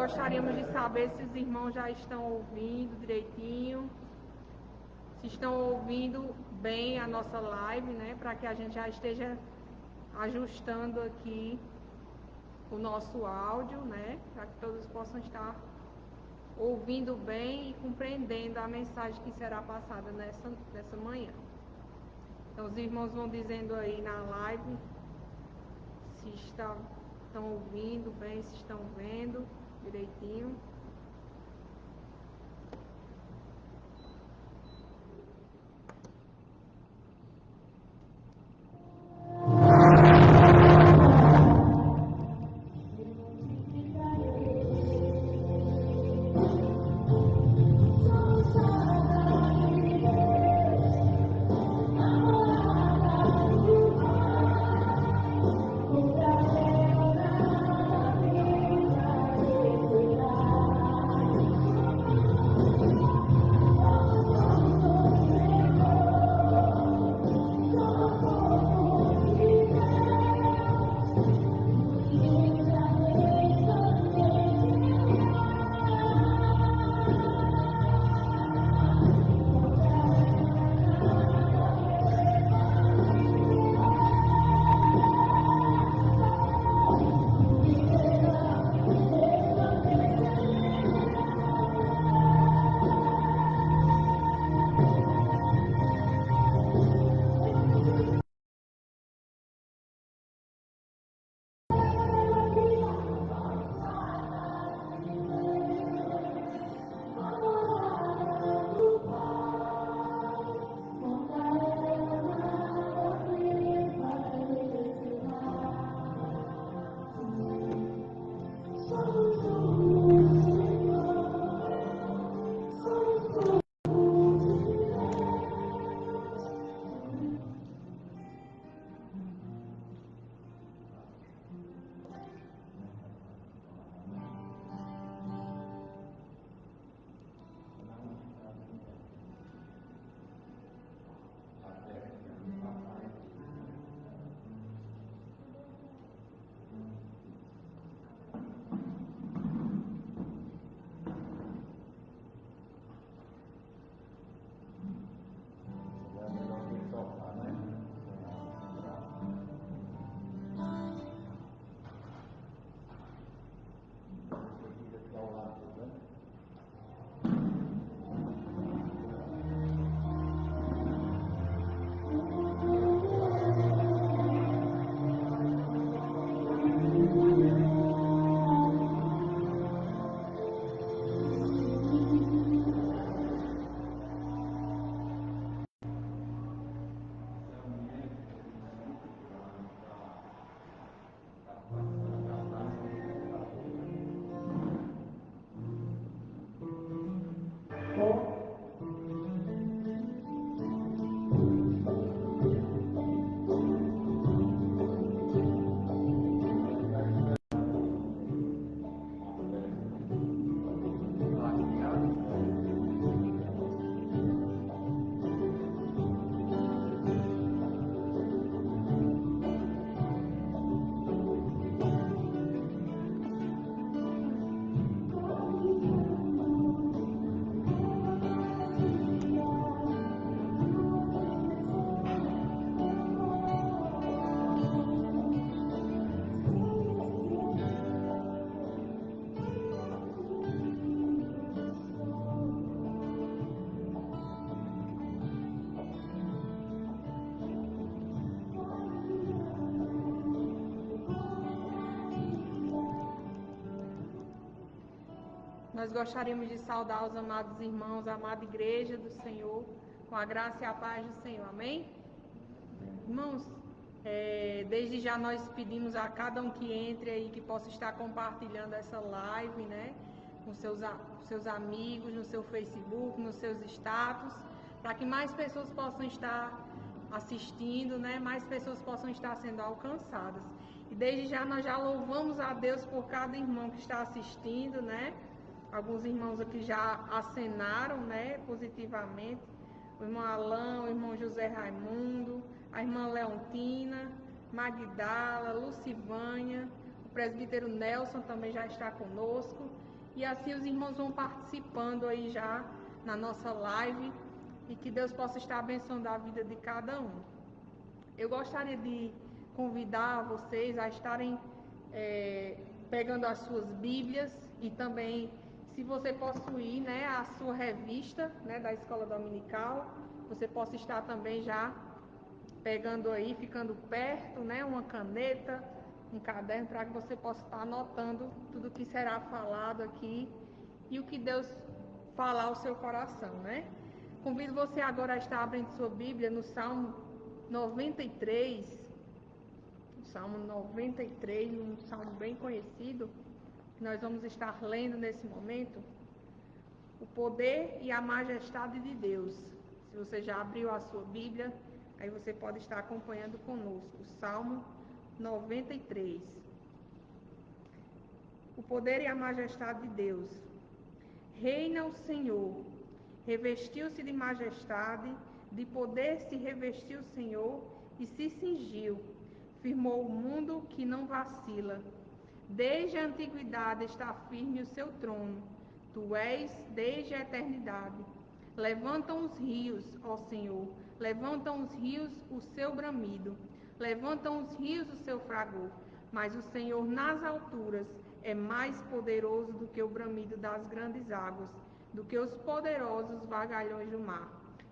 gostaríamos de saber se os irmãos já estão ouvindo direitinho, se estão ouvindo bem a nossa live, né? Para que a gente já esteja ajustando aqui o nosso áudio, né? Para que todos possam estar ouvindo bem e compreendendo a mensagem que será passada nessa manhã. Então os irmãos vão dizendo aí na live se estão ouvindo bem, se estão vendo direitinho. Nós gostaríamos de saudar os amados irmãos, a amada igreja do Senhor, com a graça e a paz do Senhor. Amém? Irmãos, desde já nós pedimos a cada um que entre aí, que possa estar compartilhando essa live, né? Com seus amigos, no seu Facebook, nos seus status, para que mais pessoas possam estar assistindo, né? Mais pessoas possam estar sendo alcançadas. E desde já nós já louvamos a Deus por cada irmão que está assistindo, né? Alguns irmãos aqui já acenaram, né, positivamente. O irmão Alain, o irmão José Raimundo, a irmã Leontina, Magdala, Lucivânia, o presbítero Nelson também já está conosco. E assim os irmãos vão participando aí já na nossa live e que Deus possa estar abençoando a vida de cada um. Eu gostaria de convidar vocês a estarem pegando as suas Bíblias e também, se você possuir, né, a sua revista, né, da Escola Dominical, você possa estar também já pegando aí, ficando perto, né, uma caneta, um caderno, para que você possa estar anotando tudo o que será falado aqui e o que Deus falar ao seu coração, né? Convido você agora a estar abrindo sua Bíblia no Salmo 93, Salmo 93, um salmo bem conhecido, que nós vamos estar lendo nesse momento, o poder e a majestade de Deus. Se você já abriu a sua Bíblia, aí você pode estar acompanhando conosco, Salmo 93. O poder e a majestade de Deus. Reina o Senhor, revestiu-se de majestade, de poder se revestiu o Senhor e se cingiu. Firmou o mundo que não vacila. Desde a antiguidade está firme o seu trono. Tu és desde a eternidade. Levantam os rios, ó Senhor, levantam os rios o seu bramido. Levantam os rios o seu fragor. Mas o Senhor nas alturas é mais poderoso do que o bramido das grandes águas, do que os poderosos vagalhões do mar.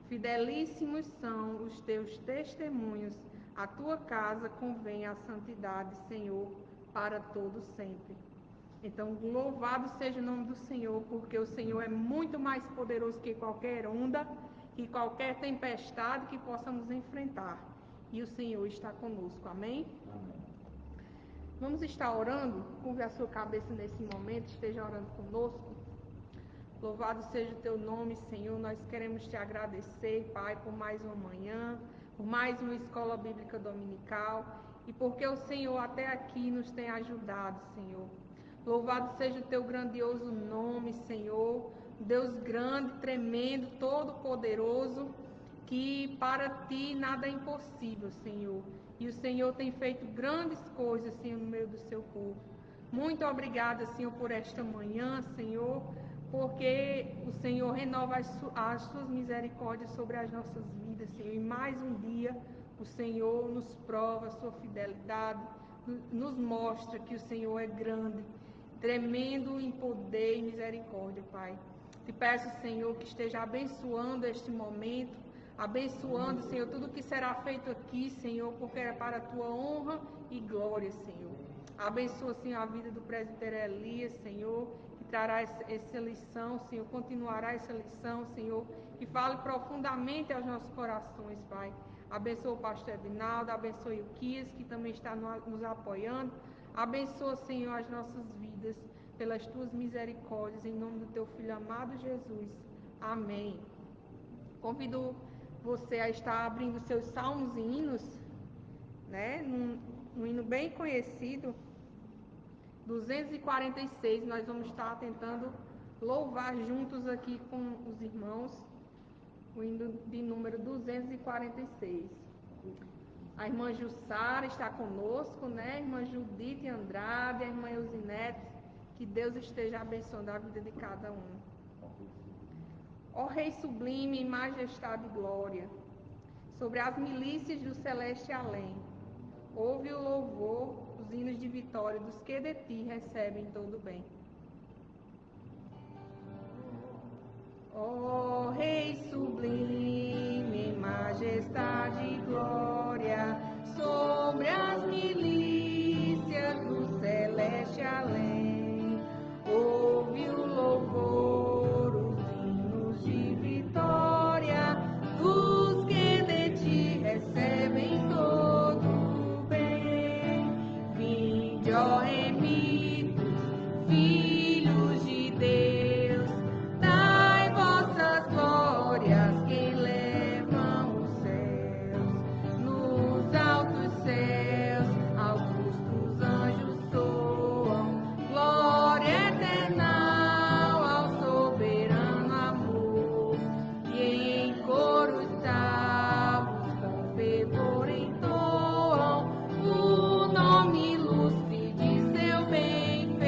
Fidelíssimos são os teus testemunhos. A tua casa convém a santidade, Senhor, para todo sempre. Então, louvado seja o nome do Senhor, porque o Senhor é muito mais poderoso que qualquer onda, que qualquer tempestade que possamos enfrentar. E o Senhor está conosco. Amém? Amém. Vamos estar orando. Curve a sua cabeça nesse momento, esteja orando conosco. Louvado seja o teu nome, Senhor. Nós queremos te agradecer, Pai, por mais uma manhã, por mais uma escola bíblica dominical e porque o Senhor até aqui nos tem ajudado, Senhor. Louvado seja o teu grandioso nome, Senhor. Deus grande, tremendo, todo-poderoso, que para ti nada é impossível, Senhor. E o Senhor tem feito grandes coisas, Senhor, no meio do seu povo. Muito obrigada, Senhor, por esta manhã, Senhor, porque o Senhor renova as suas misericórdias sobre as nossas vidas, Senhor. E mais um dia o Senhor nos prova a sua fidelidade, nos mostra que o Senhor é grande, tremendo em poder e misericórdia, Pai. Te peço, Senhor, que esteja abençoando este momento, abençoando, Senhor, tudo que será feito aqui, Senhor, porque é para a tua honra e glória, Senhor. Abençoa, Senhor, a vida do presbítero Elias, Senhor, que trará essa lição, Senhor, continuará essa lição, Senhor, que fale profundamente aos nossos corações, Pai. Abençoa o pastor Edinaldo, abençoe o Kias, que também está nos apoiando. Abençoa, Senhor, as nossas vidas, pelas tuas misericórdias, em nome do teu Filho amado Jesus. Amém. Convido você a estar abrindo seus salmos e hinos, né? Um hino bem conhecido, 246, nós vamos estar tentando louvar juntos aqui com os irmãos, o hino de número 246. A irmã Jussara está conosco, né? A irmã Judite Andrade, a irmã Eusinete, que Deus esteja abençoando a vida de cada um. Ó Rei sublime em majestade e glória, sobre as milícias do celeste além, ouve o louvor, os hinos de vitória dos que de ti recebem todo bem. Ó Rei sublime em majestade e glória, sobre as milícias do celeste além, ouve o louvor, os hinos de vitória dos que de ti recebem todo bem. Vinde, ó remidos, filhos de Deus, dai vossas glórias que levam os céus. Nos altos céus, augustos anjos soam, glória eterna ao soberano amor. E em coro salvos com fervor entoam o nome ilustre de seu benfeitor.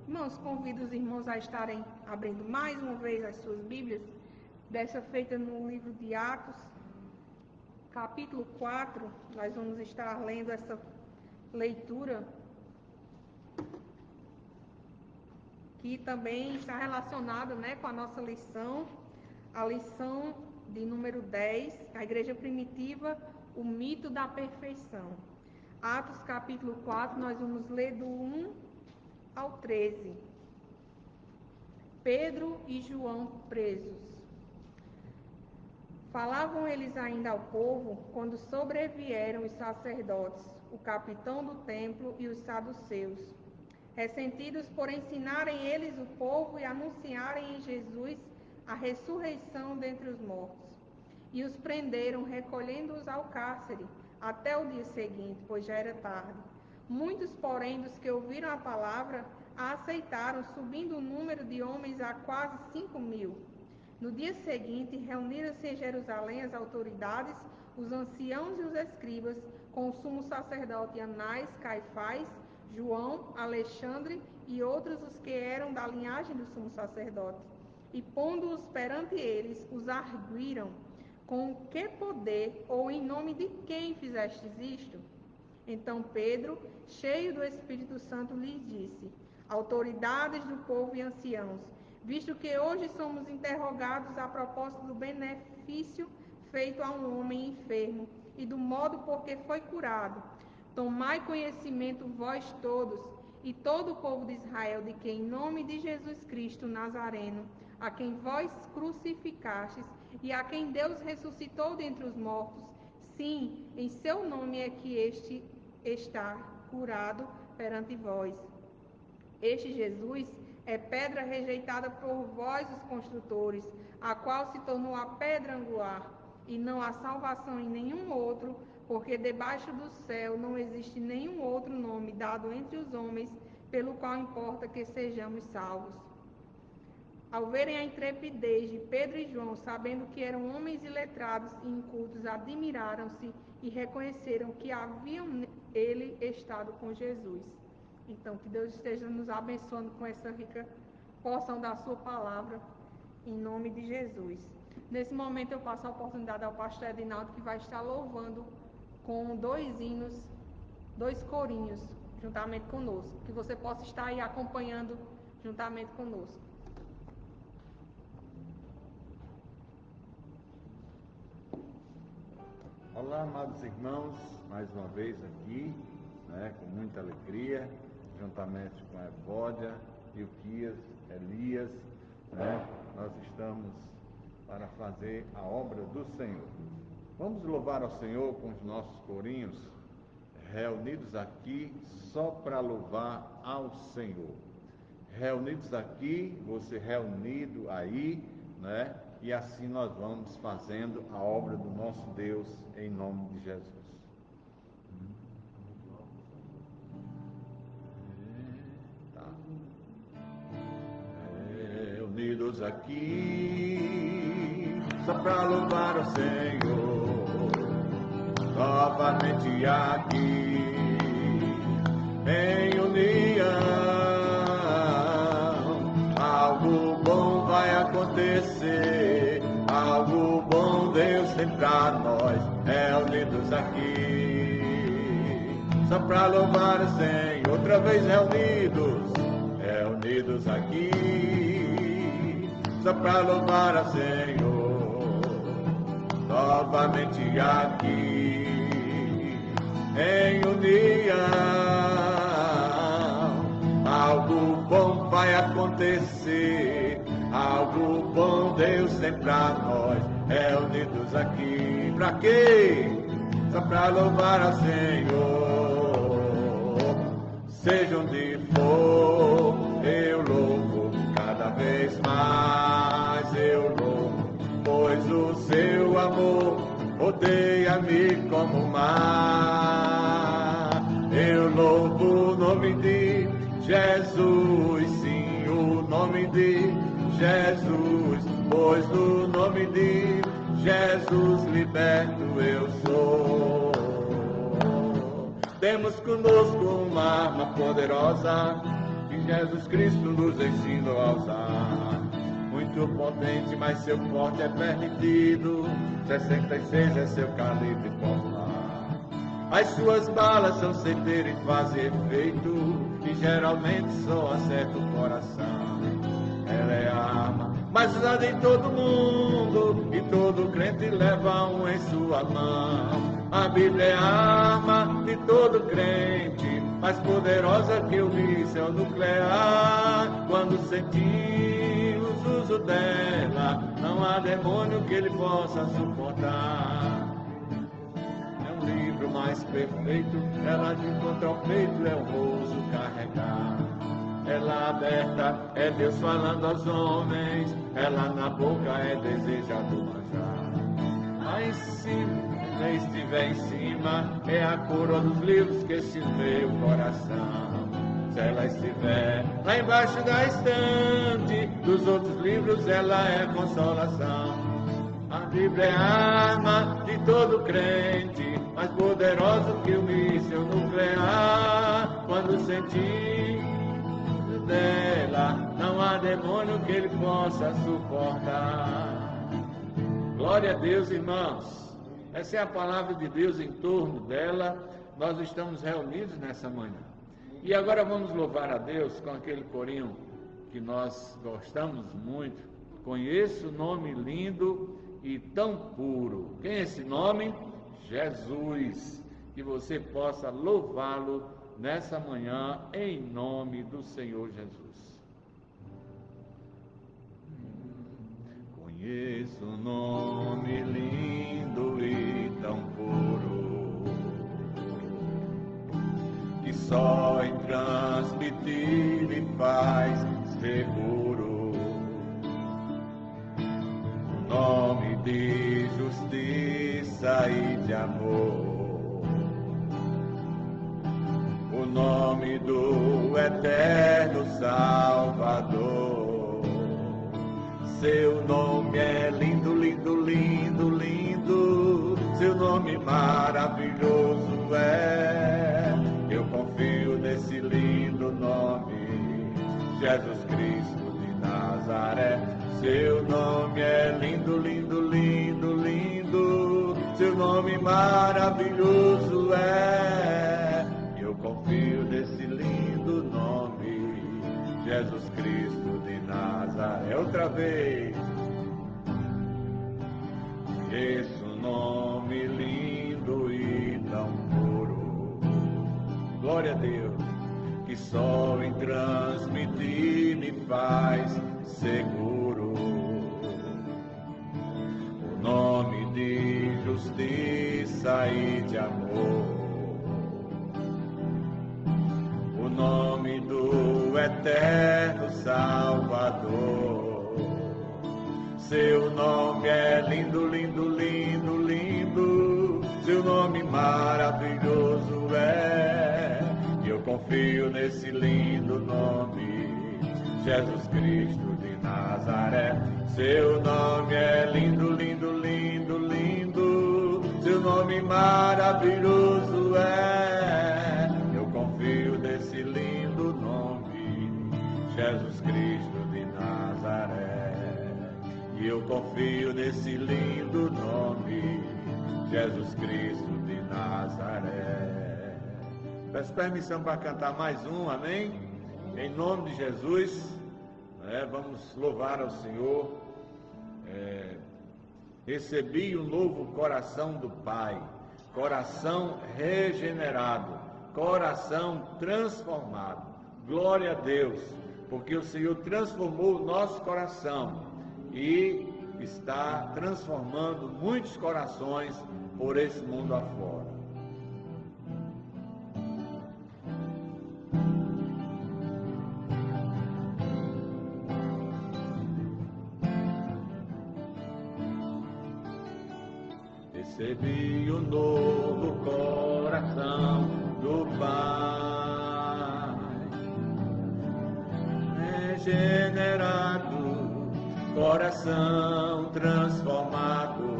Irmãos, convido os irmãos a estarem abrindo mais uma vez as suas Bíblias, dessa feita no livro de Atos, capítulo 4. Nós vamos estar lendo essa leitura, que também está relacionada, com a nossa lição, a lição de número 10, a Igreja Primitiva, o mito da perfeição. Atos capítulo 4, nós vamos ler do 1 ao 13. Pedro e João presos. Falavam eles ainda ao povo, quando sobrevieram os sacerdotes, o capitão do templo e os saduceus, ressentidos por ensinarem eles o povo e anunciarem em Jesus a ressurreição dentre os mortos. E os prenderam, recolhendo-os ao cárcere, até o dia seguinte, pois já era tarde. Muitos, porém, dos que ouviram a palavra, a aceitaram, subindo o número de homens a quase 5.000. No dia seguinte, reuniram-se em Jerusalém as autoridades, os anciãos e os escribas, com o sumo sacerdote Anás, Caifás, João, Alexandre e outros os que eram da linhagem do sumo sacerdote. E pondo-os perante eles, os arguíram: com que poder ou em nome de quem fizestes isto? Então Pedro, cheio do Espírito Santo, lhes disse: autoridades do povo e anciãos, visto que hoje somos interrogados a propósito do benefício feito a um homem enfermo e do modo por que foi curado, tomai conhecimento vós todos e todo o povo de Israel de que em nome de Jesus Cristo Nazareno, a quem vós crucificastes e a quem Deus ressuscitou dentre os mortos, sim, em seu nome é que este está curado perante vós. Este Jesus é pedra rejeitada por vós, os construtores, a qual se tornou a pedra angular, e não há salvação em nenhum outro, porque debaixo do céu não existe nenhum outro nome dado entre os homens, pelo qual importa que sejamos salvos. Ao verem a intrepidez de Pedro e João, sabendo que eram homens iletrados e incultos, admiraram-se e reconheceram que haviam ele estado com Jesus. Então, que Deus esteja nos abençoando com essa rica porção da sua palavra, em nome de Jesus. Nesse momento eu passo a oportunidade ao pastor Edinaldo, que vai estar louvando com 2 hinos, 2 corinhos, juntamente conosco. Que você possa estar aí acompanhando juntamente conosco. Olá, amados irmãos, mais uma vez aqui, com muita alegria, juntamente com a Evódia, Ilquias, Elias, nós estamos para fazer a obra do Senhor. Vamos louvar ao Senhor com os nossos corinhos, reunidos aqui só para louvar ao Senhor. Reunidos aqui, você reunido aí, e assim nós vamos fazendo a obra do nosso Deus, em nome de Jesus. Reunidos aqui, só para louvar o Senhor, novamente aqui, em união, algo bom vai acontecer, algo bom Deus tem pra nós, reunidos aqui, só pra louvar o Senhor, outra vez reunidos aqui, só pra louvar o Senhor, novamente aqui, em união, algo bom vai acontecer, algo bom Deus tem pra nós, reunidos aqui, pra quê? Só pra louvar ao Senhor, seja onde for, eu louvo, cada vez mais eu louvo, pois o seu amor rodeia-me como mar. Eu louvo o nome de Jesus, sim, o nome de Jesus, pois no nome de Jesus liberto eu sou. Temos conosco uma arma poderosa, que Jesus Cristo nos ensinou a usar. Muito potente, mas seu porte é permitido. 66 é seu calibre popular. As suas balas são certeiras e fazem efeito, e geralmente só acerta o coração. Ela é a arma mais usada em todo mundo, e todo crente leva um em sua mão. A Bíblia é a arma de todo crente, mais poderosa que o míssil nuclear. Quando sentimos o uso dela, não há demônio que ele possa suportar. É um livro mais perfeito, ela de contra ao peito é honroso carregar. Ela aberta é Deus falando aos homens, ela na boca é desejado manjar. Aí se estiver em cima, é a coroa dos livros que esse meu coração. Se ela estiver lá embaixo da estante dos outros livros, ela é a consolação. A Bíblia é a arma de todo crente, mais poderosa que o míssil nuclear. Quando sentir dela, não há demônio que ele possa suportar. Glória a Deus, irmãos. Essa é a palavra de Deus. Em torno dela nós estamos reunidos nessa manhã. E agora vamos louvar a Deus com aquele corinho que nós gostamos muito. Conheço o nome lindo e tão puro. Quem é esse nome? Jesus. Que você possa louvá-lo nessa manhã, em nome do Senhor Jesus. Conheço um nome lindo e tão puro, que só em transmitir me faz seguro. O nome de justiça e de amor, o nome do eterno Salvador. Seu nome é lindo, lindo, lindo, lindo. Seu nome maravilhoso é. Eu confio nesse lindo nome, Jesus Cristo de Nazaré. Seu nome é lindo, lindo, lindo, lindo. Seu nome maravilhoso é. Eu confio nesse lindo nome, Jesus Cristo de Nazaré. Outra vez. Esse nome lindo e tão puro. Glória a Deus, que só em transmitir me faz seguro. O nome de justiça e de amor, o nome do eterno Salvador. Seu nome é lindo, lindo, lindo, lindo. Seu nome maravilhoso é. Eu confio nesse lindo nome, Jesus Cristo de Nazaré. Seu nome é lindo, lindo, lindo, lindo. Seu nome maravilhoso é. Eu confio nesse lindo nome, Jesus Cristo de Nazaré. E eu confio nesse lindo nome, Jesus Cristo de Nazaré. Peço permissão para cantar mais um, amém? Em nome de Jesus, vamos louvar ao Senhor. Recebi um novo coração do Pai, coração regenerado, coração transformado. Glória a Deus, porque o Senhor transformou o nosso coração e está transformando muitos corações por esse mundo afora. Recebi um novo coração do Pai, regenerado, coração transformado,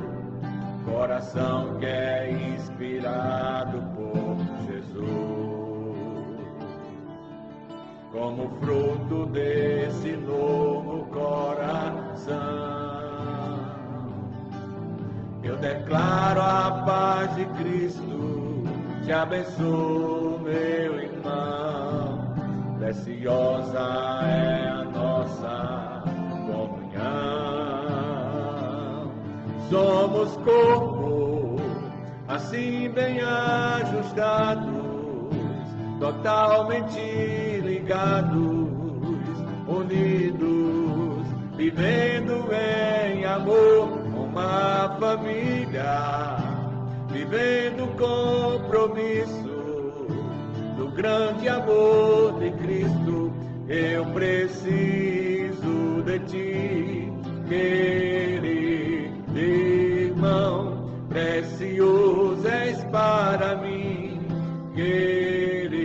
coração que é inspirado por Jesus. como fruto desse novo coração. Eu declaro a paz de Cristo, te abençoo, meu irmão. Preciosa é a nossa comunhão. Somos corpo, assim bem ajustados, totalmente ligados, unidos, vivendo em amor, uma família, vivendo compromisso do grande amor de Cristo. Eu preciso de ti, querido irmão, precioso és para mim, querido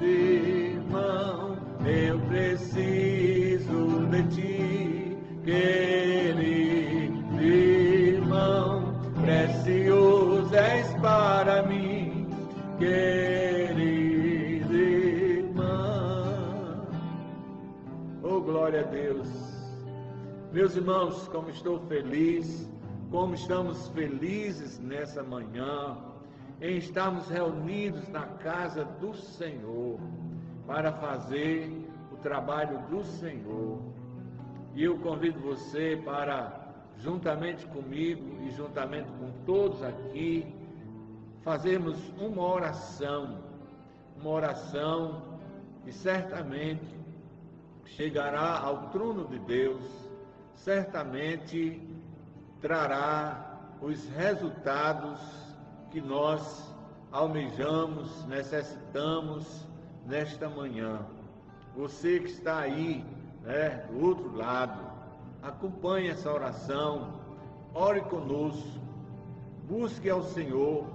irmão, eu preciso de ti, querido irmão, precioso és para mim, querido irmão. Oh, glória a Deus. Meus irmãos, como estou feliz, como estamos felizes nessa manhã, em estarmos reunidos na casa do Senhor, para fazer o trabalho do Senhor. E eu convido você para, juntamente comigo e juntamente com todos aqui, fazermos uma oração que certamente chegará ao trono de Deus, certamente trará os resultados que nós almejamos, necessitamos nesta manhã. Você que está aí, do outro lado, acompanhe essa oração, ore conosco, busque ao Senhor.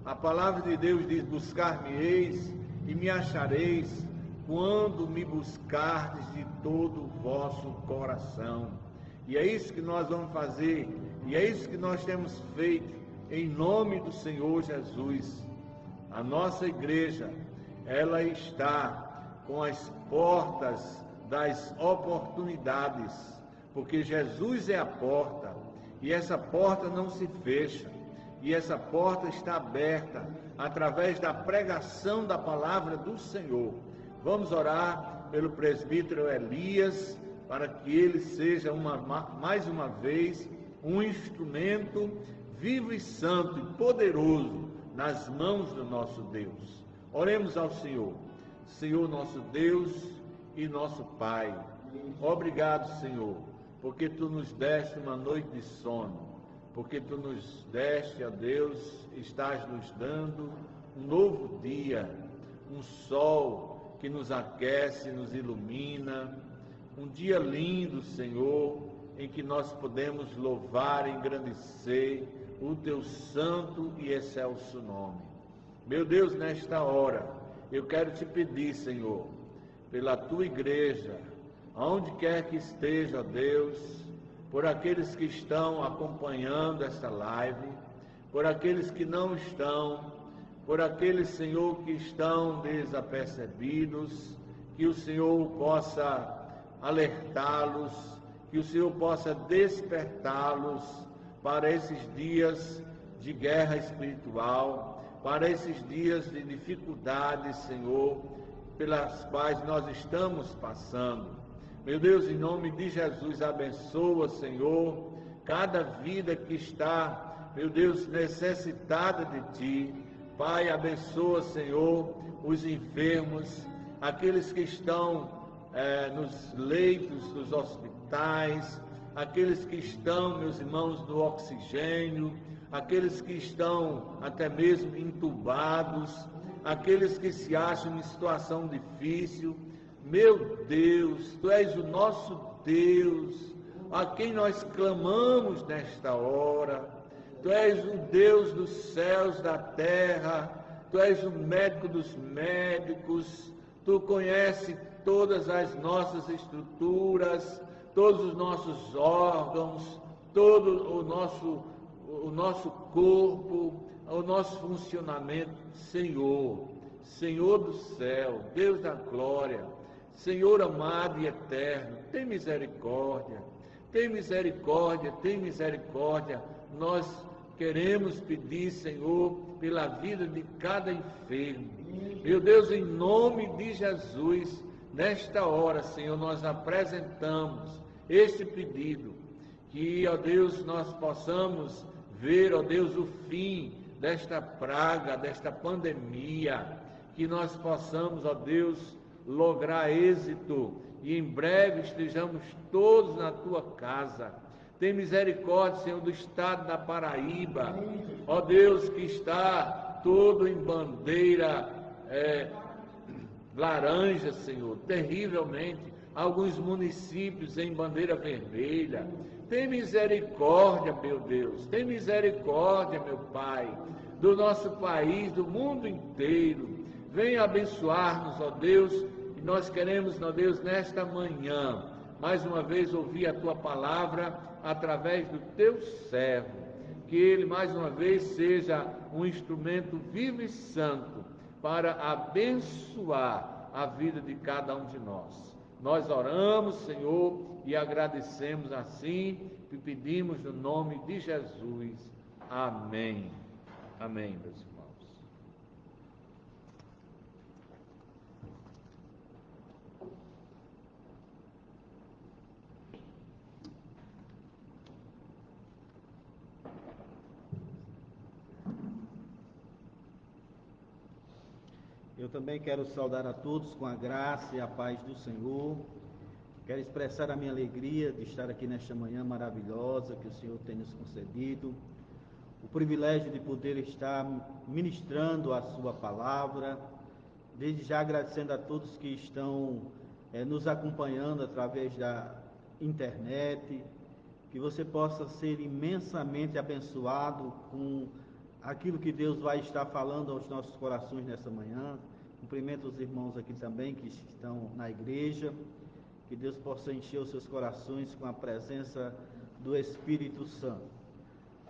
A palavra de Deus diz: buscar-me-eis e me achareis, quando me buscardes de todo o vosso coração. E é isso que nós vamos fazer, e é isso que nós temos feito, em nome do Senhor Jesus. A nossa igreja, ela está com as portas das oportunidades, porque Jesus é a porta, e essa porta não se fecha, e essa porta está aberta através da pregação da palavra do Senhor. Vamos orar pelo presbítero Elias, para que ele seja mais uma vez um instrumento vivo e santo e poderoso nas mãos do nosso Deus. Oremos ao Senhor. Senhor, nosso Deus e nosso Pai, obrigado, Senhor, porque Tu nos deste uma noite de sono, porque Tu nos deste, ó Deus, estás nos dando um novo dia, um sol que nos aquece, nos ilumina, um dia lindo, Senhor, em que nós podemos louvar e engrandecer o Teu santo e excelso nome. Meu Deus, nesta hora, eu quero Te pedir, Senhor, pela Tua igreja, aonde quer que esteja, ó Deus, por aqueles que estão acompanhando esta live, por aqueles que não estão, por aqueles, Senhor, que estão desapercebidos, que o Senhor possa alertá-los, que o Senhor possa despertá-los para esses dias de guerra espiritual, para esses dias de dificuldades, Senhor, pelas quais nós estamos passando. Meu Deus, em nome de Jesus, abençoa, Senhor, cada vida que está, meu Deus, necessitada de Ti. Pai, abençoa, Senhor, os enfermos, aqueles que estão nos leitos dos hospitais, aqueles que estão, meus irmãos, no oxigênio, aqueles que estão até mesmo entubados, aqueles que se acham em situação difícil. Meu Deus, Tu és o nosso Deus, a quem nós clamamos nesta hora. Tu és o Deus dos céus, da terra, Tu és o médico dos médicos, Tu conheces todas as nossas estruturas, todos os nossos órgãos, todo o nosso corpo, o nosso funcionamento. Senhor, Senhor do céu, Deus da glória, Senhor amado e eterno, tem misericórdia, tem misericórdia, tem misericórdia. Nós queremos pedir, Senhor, pela vida de cada enfermo. Meu Deus, em nome de Jesus, nesta hora, Senhor, nós apresentamos este pedido, que, ó Deus, nós possamos ver, ó Deus, o fim desta praga, desta pandemia, que nós possamos, ó Deus, lograr êxito e em breve estejamos todos na tua casa. Tem misericórdia, Senhor, do estado da Paraíba, ó Deus, que está todo em bandeira laranja, Senhor, terrivelmente. Alguns municípios em bandeira vermelha. Tem misericórdia, meu Deus, tem misericórdia, meu Pai, do nosso país, do mundo inteiro. Venha abençoar-nos, ó Deus, e nós queremos, ó Deus, nesta manhã, mais uma vez ouvir a tua palavra através do teu servo, que ele mais uma vez seja um instrumento vivo e santo para abençoar a vida de cada um de nós. Nós oramos, Senhor, e agradecemos assim, e pedimos no nome de Jesus. Amém. Amém, meus irmãos. Eu também quero saudar a todos com a graça e a paz do Senhor. Quero expressar a minha alegria de estar aqui nesta manhã maravilhosa que o Senhor tem nos concedido. O privilégio de poder estar ministrando a sua palavra. Desde já agradecendo a todos que estão nos acompanhando através da internet. Que você possa ser imensamente abençoado com aquilo que Deus vai estar falando aos nossos corações nessa manhã. Cumprimento os irmãos aqui também que estão na igreja. Que Deus possa encher os seus corações com a presença do Espírito Santo.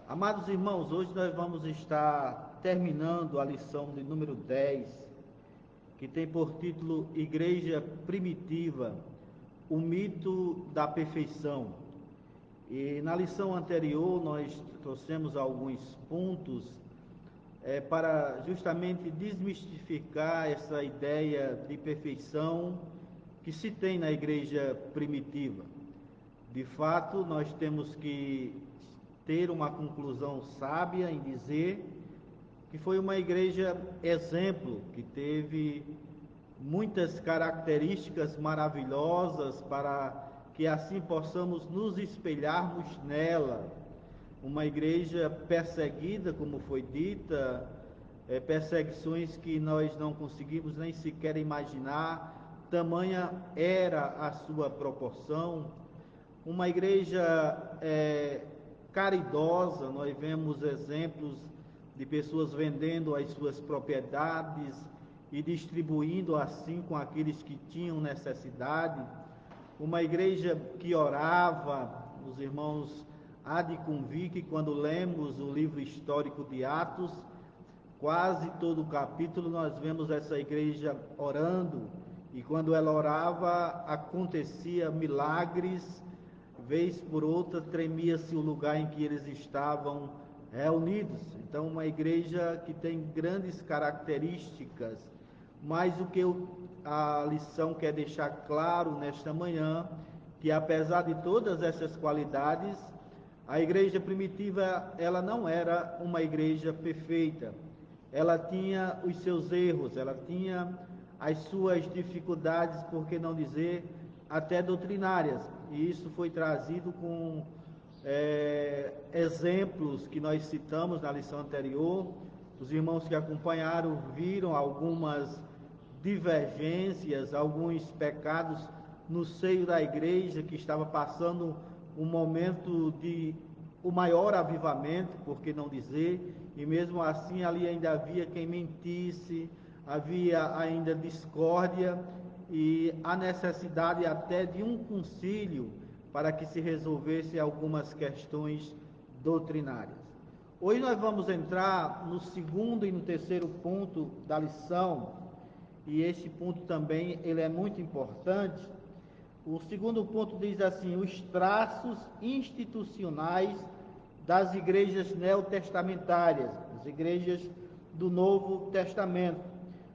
Amados irmãos, hoje nós vamos estar terminando a lição de número 10, que tem por título Igreja Primitiva, o mito da perfeição. E na lição anterior nós trouxemos alguns pontos para justamente desmistificar essa ideia de perfeição que se tem na igreja primitiva. De fato, nós temos que ter uma conclusão sábia em dizer que foi uma igreja exemplo, que teve muitas características maravilhosas para que assim possamos nos espelharmos nela. Uma igreja perseguida, como foi dita, perseguições que nós não conseguimos nem sequer imaginar, tamanha era a sua proporção. Uma igreja caridosa, nós vemos exemplos de pessoas vendendo as suas propriedades e distribuindo assim com aqueles que tinham necessidade. Uma igreja que orava. Os irmãos há de convir que quando lemos o livro histórico de Atos, quase todo o capítulo nós vemos essa igreja orando, e quando ela orava acontecia milagres, vez por outra tremia-se o lugar em que eles estavam reunidos. Então uma igreja que tem grandes características, mas o que a lição quer deixar claro nesta manhã, que apesar de todas essas qualidades, a igreja primitiva, ela não era uma igreja perfeita. Ela tinha os seus erros, ela tinha as suas dificuldades, por que não dizer, até doutrinárias. E isso foi trazido com exemplos que nós citamos na lição anterior. Os irmãos que acompanharam viram algumas divergências, alguns pecados no seio da igreja que estava passando um momento de o maior avivamento, por que não dizer, e mesmo assim ali ainda havia quem mentisse, havia ainda discórdia e a necessidade até de um concílio para que se resolvesse algumas questões doutrinárias. Hoje nós vamos entrar no segundo e no terceiro ponto da lição, e este ponto também ele é muito importante. O segundo ponto diz assim: os traços institucionais das igrejas neotestamentárias, as igrejas do Novo Testamento,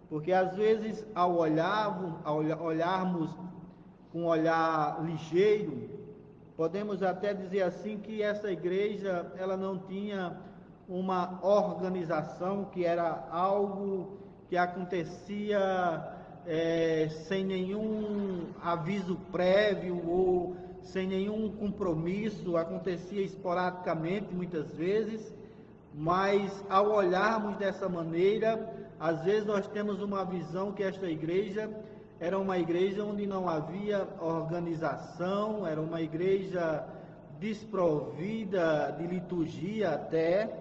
porque às vezes ao olharmos com um olhar ligeiro, podemos até dizer assim que essa igreja ela não tinha uma organização, que era algo que acontecia sem nenhum aviso prévio ou sem nenhum compromisso, acontecia esporadicamente muitas vezes, mas ao olharmos dessa maneira, às vezes nós temos uma visão que esta igreja era uma igreja onde não havia organização, era uma igreja desprovida de liturgia até,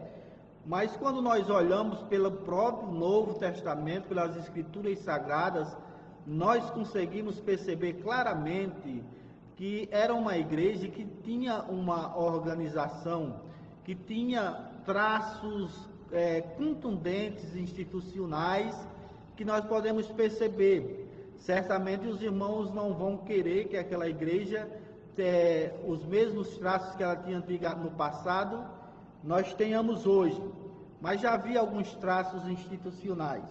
mas quando nós olhamos pelo próprio Novo Testamento, pelas Escrituras Sagradas, nós conseguimos perceber claramente que era uma igreja que tinha uma organização, que tinha traços contundentes, institucionais, que nós podemos perceber. Certamente os irmãos não vão querer que aquela igreja, os mesmos traços que ela tinha no passado, nós tenhamos hoje, mas já havia alguns traços institucionais.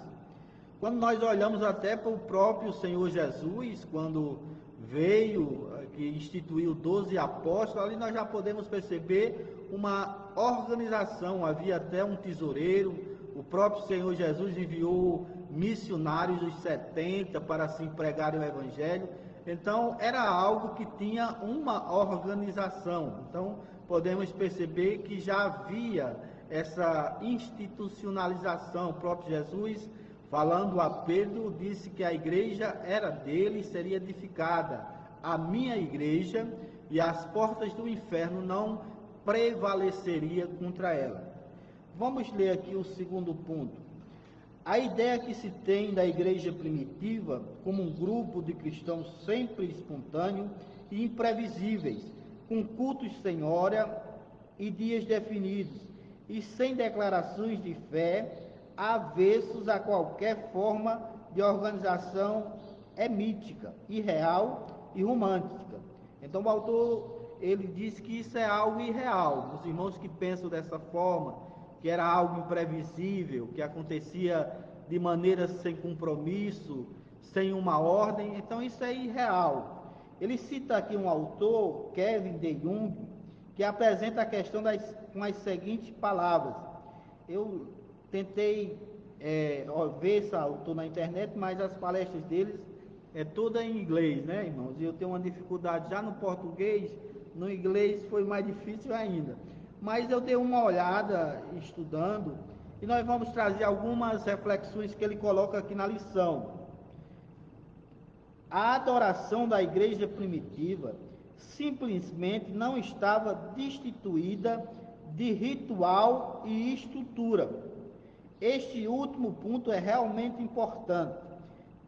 Quando nós olhamos até para o próprio Senhor Jesus, quando veio, que instituiu 12 apóstolos, ali nós já podemos perceber uma organização, havia até um tesoureiro, o próprio Senhor Jesus enviou missionários, os 70, para assim pregarem o Evangelho. Então era algo que tinha uma organização. Então podemos perceber que já havia essa institucionalização. O próprio Jesus, falando a Pedro, disse que a igreja era dele e seria edificada, a minha igreja, e as portas do inferno não prevaleceria contra ela. Vamos ler aqui o segundo ponto. A ideia que se tem da igreja primitiva como um grupo de cristãos sempre espontâneo e imprevisíveis, com cultos sem hora e dias definidos, e sem declarações de fé, avessos a qualquer forma de organização, é mítica, irreal e romântica. Então o autor, ele diz que isso é algo irreal. Os irmãos que pensam dessa forma, que era algo imprevisível, que acontecia de maneira sem compromisso, sem uma ordem, então isso é irreal. Ele cita aqui um autor, Kevin De Jong, que apresenta a questão com as seguintes palavras. Eu tentei ver esse autor na internet, mas as palestras deles é toda em inglês, né, irmãos? E eu tenho uma dificuldade já no português, no inglês foi mais difícil ainda. Mas eu dei uma olhada estudando e nós vamos trazer algumas reflexões que ele coloca aqui na lição. A adoração da igreja primitiva simplesmente não estava destituída de ritual e estrutura. Este último ponto é realmente importante.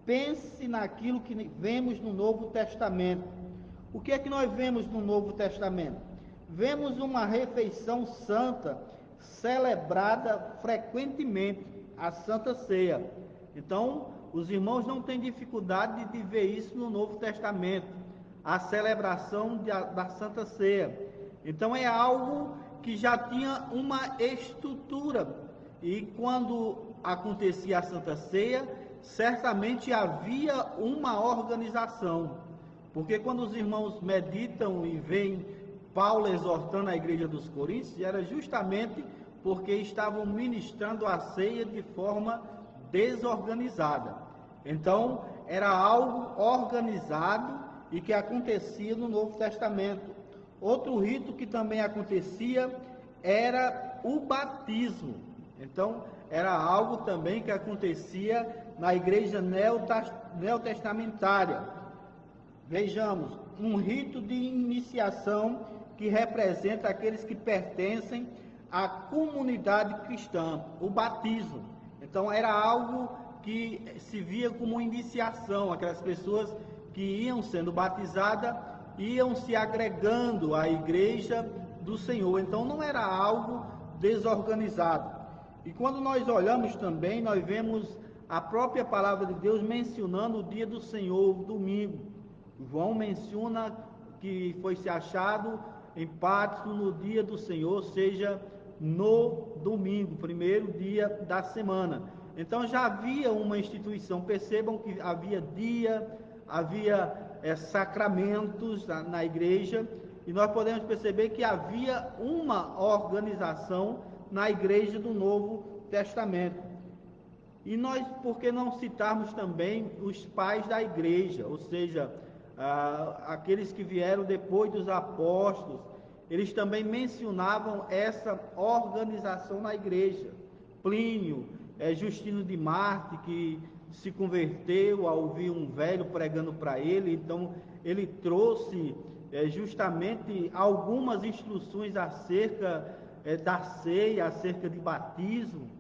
Pense naquilo que vemos no Novo Testamento. O que é que nós vemos no Novo Testamento? Vemos uma refeição santa celebrada frequentemente, a Santa Ceia. Então, os irmãos não têm dificuldade de ver isso no Novo Testamento, a celebração da Santa Ceia. Então, é algo que já tinha uma estrutura. E quando acontecia a Santa Ceia, certamente havia uma organização. Porque quando os irmãos meditam e veem Paulo exortando a igreja dos Coríntios, era justamente porque estavam ministrando a ceia de forma desorganizada. Então, era algo organizado e que acontecia no Novo Testamento. Outro rito que também acontecia era o batismo. Então, era algo também que acontecia na igreja neotestamentária. Vejamos, um rito de iniciação que representa aqueles que pertencem à comunidade cristã, o batismo. Então era algo que se via como iniciação, aquelas pessoas que iam sendo batizadas, iam se agregando à igreja do Senhor. Então não era algo desorganizado. E quando nós olhamos também, nós vemos a própria palavra de Deus mencionando o dia do Senhor, o domingo. João menciona que foi se achado em Patmos no dia do Senhor, ou seja, no domingo, primeiro dia da semana. Então já havia uma instituição, percebam que havia dia, havia sacramentos na igreja, e nós podemos perceber que havia uma organização na igreja do Novo Testamento. E nós, por que não citarmos também os pais da igreja, ou seja, aqueles que vieram depois dos apóstolos, eles também mencionavam essa organização na igreja. Plínio, Justino de Marte, que se converteu ao ouvir um velho pregando para ele, então ele trouxe justamente algumas instruções acerca da ceia, acerca de batismo.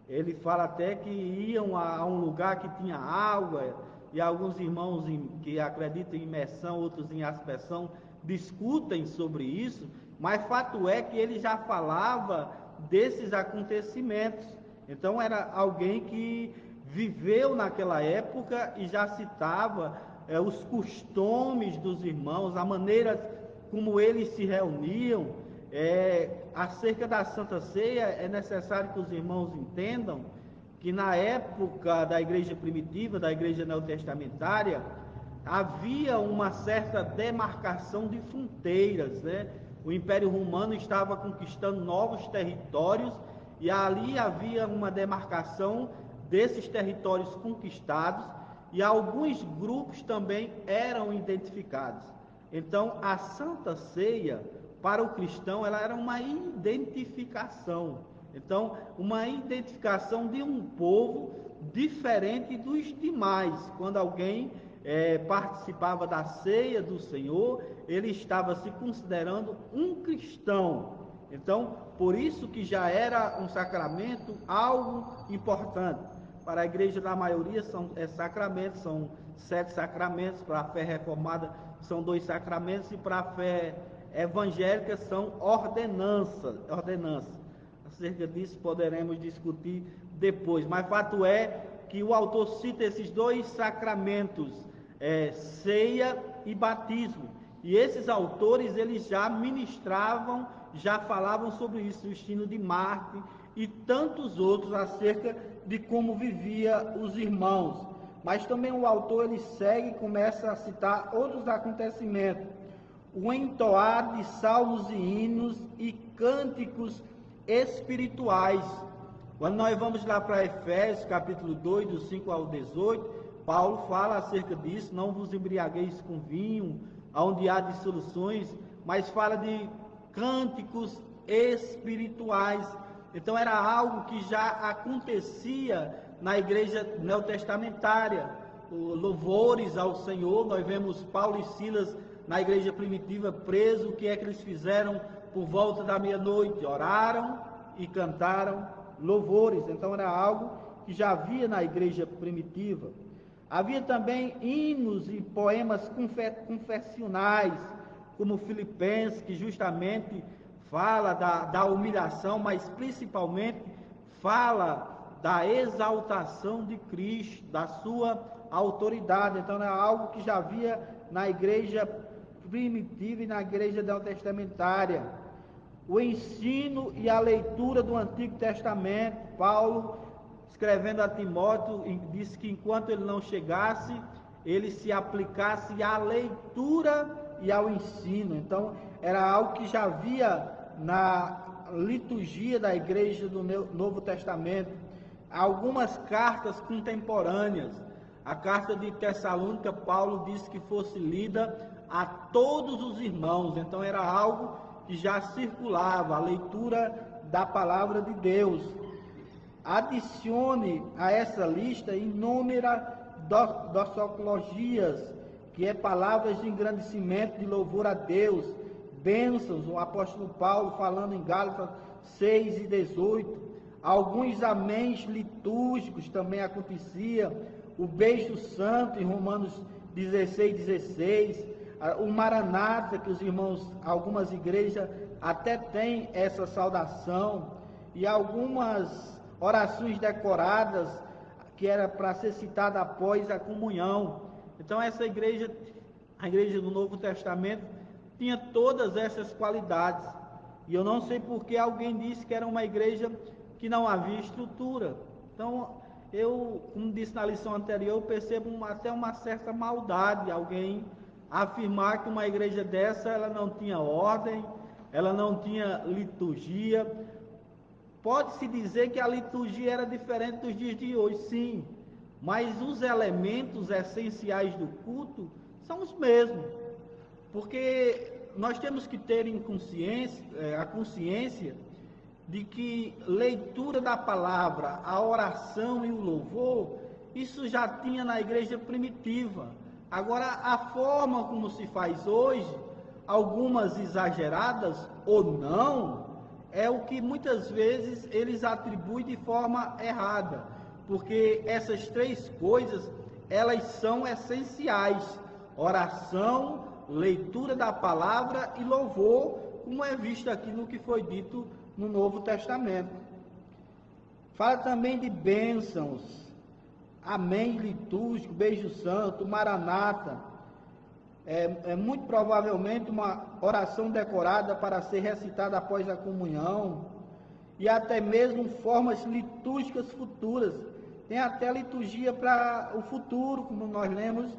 Ele fala até que iam a um lugar que tinha água, e alguns irmãos que acreditam em imersão, outros em aspersão, discutem sobre isso, mas fato é que ele já falava desses acontecimentos. Então era alguém que viveu naquela época e já citava os costumes dos irmãos, a maneira como eles se reuniam. Acerca da Santa Ceia, é necessário que os irmãos entendam que na época da igreja primitiva, da igreja neotestamentária, havia uma certa demarcação de fronteiras, né? O Império Romano estava conquistando novos territórios e ali havia uma demarcação desses territórios conquistados, e alguns grupos também eram identificados. Então, a Santa Ceia, para o cristão, ela era uma identificação. Então, uma identificação de um povo diferente dos demais. Quando alguém participava da ceia do Senhor, ele estava se considerando um cristão. Então, por isso que já era um sacramento algo importante. Para a igreja, da maioria, são sacramentos, são 7 sacramentos. Para a fé reformada, são 2 sacramentos. E para a fé evangélica, são ordenanças. Acerca disso poderemos discutir depois. Mas fato é que o autor cita esses 2 sacramentos, ceia e batismo. E esses autores, eles já ministravam, já falavam sobre isso, Justino de Marte e tantos outros, acerca de como vivia os irmãos. Mas também o autor, ele segue e começa a citar outros acontecimentos. O entoar de salmos e hinos e cânticos espirituais. Quando nós vamos lá para Efésios, capítulo 2, do 5 ao 18, Paulo fala acerca disso: não vos embriagueis com vinho, onde há dissoluções, mas fala de cânticos espirituais. Então era algo que já acontecia na igreja neotestamentária, louvores ao Senhor. Nós vemos Paulo e Silas na igreja primitiva presos. O que é que eles fizeram por volta da meia-noite? Oraram e cantaram louvores. Então era algo que já havia na igreja primitiva. Havia também hinos e poemas confessionais, como Filipenses, que justamente fala da humilhação, mas principalmente fala da exaltação de Cristo, da sua autoridade. Então é algo que já havia na igreja primitiva e na igreja neotestamentária. O ensino e a leitura do Antigo Testamento. Paulo, escrevendo a Timóteo, disse que enquanto ele não chegasse, ele se aplicasse à leitura e ao ensino. Então era algo que já havia na liturgia da igreja do Novo Testamento. Algumas cartas contemporâneas. A carta de Tessalônica, Paulo disse que fosse lida a todos os irmãos. Então era algo que já circulava, a leitura da palavra de Deus. Adicione a essa lista inúmeras doxologias, que é palavras de engrandecimento, de louvor a Deus, bênçãos. O apóstolo Paulo falando em Gálatas 6 e 18, alguns améns litúrgicos também acontecia, o beijo santo em Romanos 16, o Maranata, que os irmãos, algumas igrejas até têm essa saudação, e algumas orações decoradas que era para ser citada após a comunhão. Então essa igreja, a igreja do Novo Testamento, tinha todas essas qualidades. E eu não sei por que alguém disse que era uma igreja que não havia estrutura. Então, como disse na lição anterior, eu percebo até uma certa maldade alguém afirmar que uma igreja dessa, ela não tinha ordem, ela não tinha liturgia. Pode-se dizer que a liturgia era diferente dos dias de hoje, sim, mas os elementos essenciais do culto são os mesmos, porque nós temos que ter a consciência de que leitura da palavra, a oração e o louvor, isso já tinha na igreja primitiva. Agora, a forma como se faz hoje, algumas exageradas ou não, é o que muitas vezes eles atribuem de forma errada, porque essas três coisas, elas são essenciais: oração, leitura da palavra e louvor, como é visto aqui no que foi dito no Novo Testamento. Fala também de bênçãos, amém litúrgico, beijo santo, maranata. É muito provavelmente uma oração decorada para ser recitada após a comunhão, e até mesmo formas litúrgicas futuras. Tem até liturgia para o futuro, como nós lemos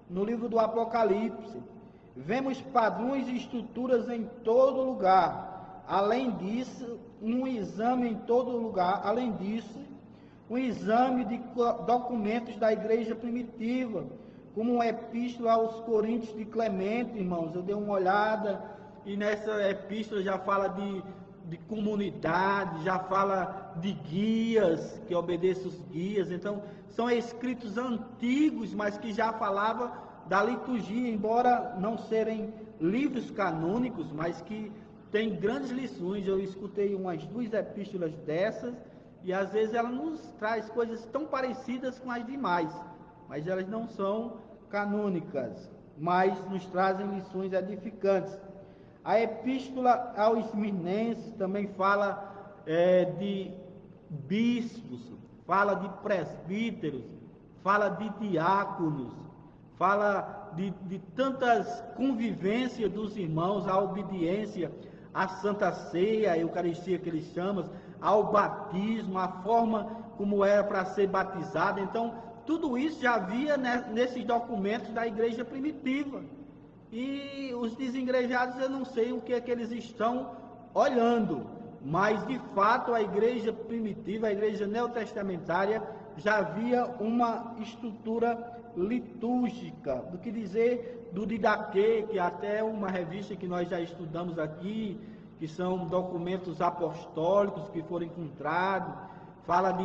no livro do Apocalipse. Vemos padrões e estruturas em todo lugar. Além disso, um exame em todo lugar. Além disso, um exame de documentos da igreja primitiva, como uma epístola aos Coríntios de Clemente, irmãos. Eu dei uma olhada e nessa epístola já fala de comunidade, já fala de guias, que obedeçam os guias. Então, são escritos antigos, mas que já falavam da liturgia, embora não serem livros canônicos, mas que tem grandes lições. Eu escutei umas 2 epístolas dessas, e às vezes ela nos traz coisas tão parecidas com as demais, mas elas não são canônicas, mas nos trazem lições edificantes. A epístola aos Esmirnenses também fala de bispos, fala de presbíteros, fala de diáconos, fala de tantas convivências dos irmãos, a obediência à Santa Ceia, a Eucaristia que eles chamam, ao batismo, a forma como era para ser batizado. Então, tudo isso já havia nesses documentos da igreja primitiva. E os desengrejados, eu não sei o que é que eles estão olhando, mas de fato a igreja primitiva, a igreja neotestamentária, já havia uma estrutura litúrgica. Do que dizer do Didaquê, que até uma revista que nós já estudamos aqui, que são documentos apostólicos que foram encontrados, fala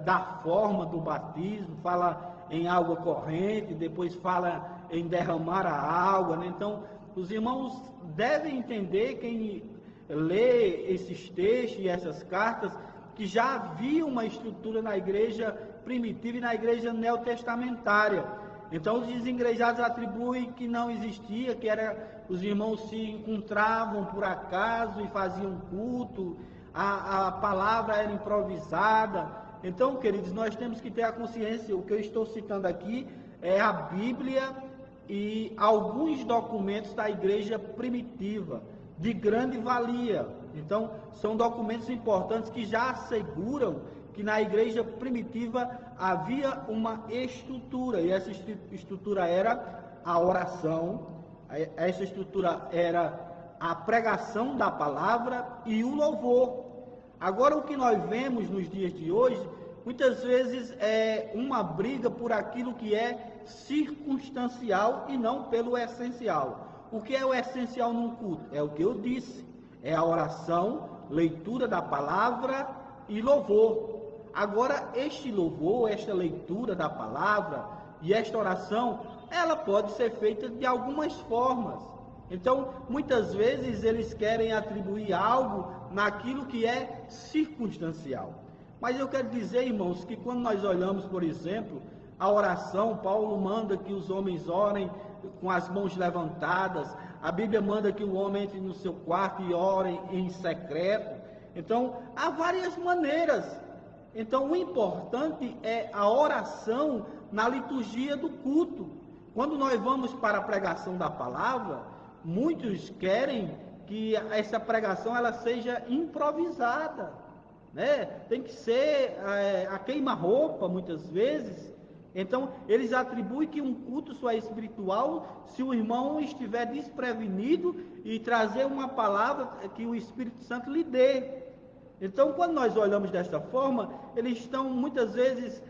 da forma do batismo, fala em água corrente, depois fala em derramar a água, né? Então, os irmãos devem entender, quem lê esses textos e essas cartas, que já havia uma estrutura na igreja primitiva e na igreja neotestamentária. Então, os desengrejados atribuem que não existia, que era, os irmãos se encontravam por acaso e faziam culto, a palavra era improvisada. Então, queridos, nós temos que ter a consciência, o que eu estou citando aqui é a Bíblia e alguns documentos da igreja primitiva, de grande valia. Então, são documentos importantes que já asseguram que na igreja primitiva havia uma estrutura, e essa estrutura era a oração, essa estrutura era a pregação da palavra e o louvor. Agora, o que nós vemos nos dias de hoje, muitas vezes é uma briga por aquilo que é circunstancial e não pelo essencial. O que é o essencial num culto? É o que eu disse, é a oração, leitura da palavra e louvor. Agora, este louvor, esta leitura da palavra e esta oração, ela pode ser feita de algumas formas. Então, muitas vezes eles querem atribuir algo naquilo que é circunstancial. Mas eu quero dizer, irmãos, que quando nós olhamos, por exemplo, a oração, Paulo manda que os homens orem com as mãos levantadas, a Bíblia manda que o homem entre no seu quarto e ore em secreto. Então, há várias maneiras Então, o importante é a oração na liturgia do culto. Quando nós vamos para a pregação da palavra, muitos querem que essa pregação ela seja improvisada, né? Tem que ser a queima-roupa, muitas vezes. Então, eles atribuem que um culto só é espiritual se o irmão estiver desprevenido e trazer uma palavra que o Espírito Santo lhe dê. Então, quando nós olhamos desta forma, eles estão muitas vezes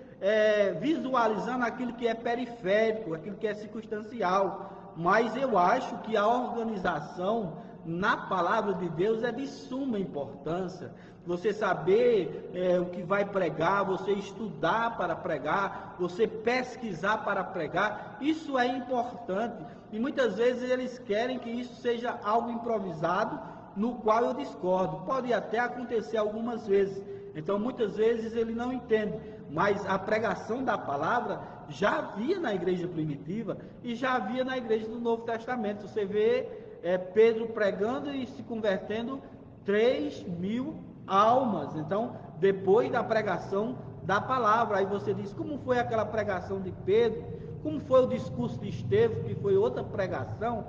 visualizando aquilo que é periférico, aquilo que é circunstancial. Mas eu acho que a organização na palavra de Deus é de suma importância. Você saber o que vai pregar, você estudar para pregar, você pesquisar para pregar, isso é importante. E muitas vezes eles querem que isso seja algo improvisado, no qual eu discordo. Pode até acontecer algumas vezes. Então, muitas vezes ele não entende. Mas a pregação da palavra já havia na igreja primitiva e já havia na igreja do Novo Testamento. Você vê Pedro pregando e se convertendo 3.000 almas. Então, depois da pregação da palavra, aí você diz, como foi aquela pregação de Pedro? Como foi o discurso de Estevão, que foi outra pregação?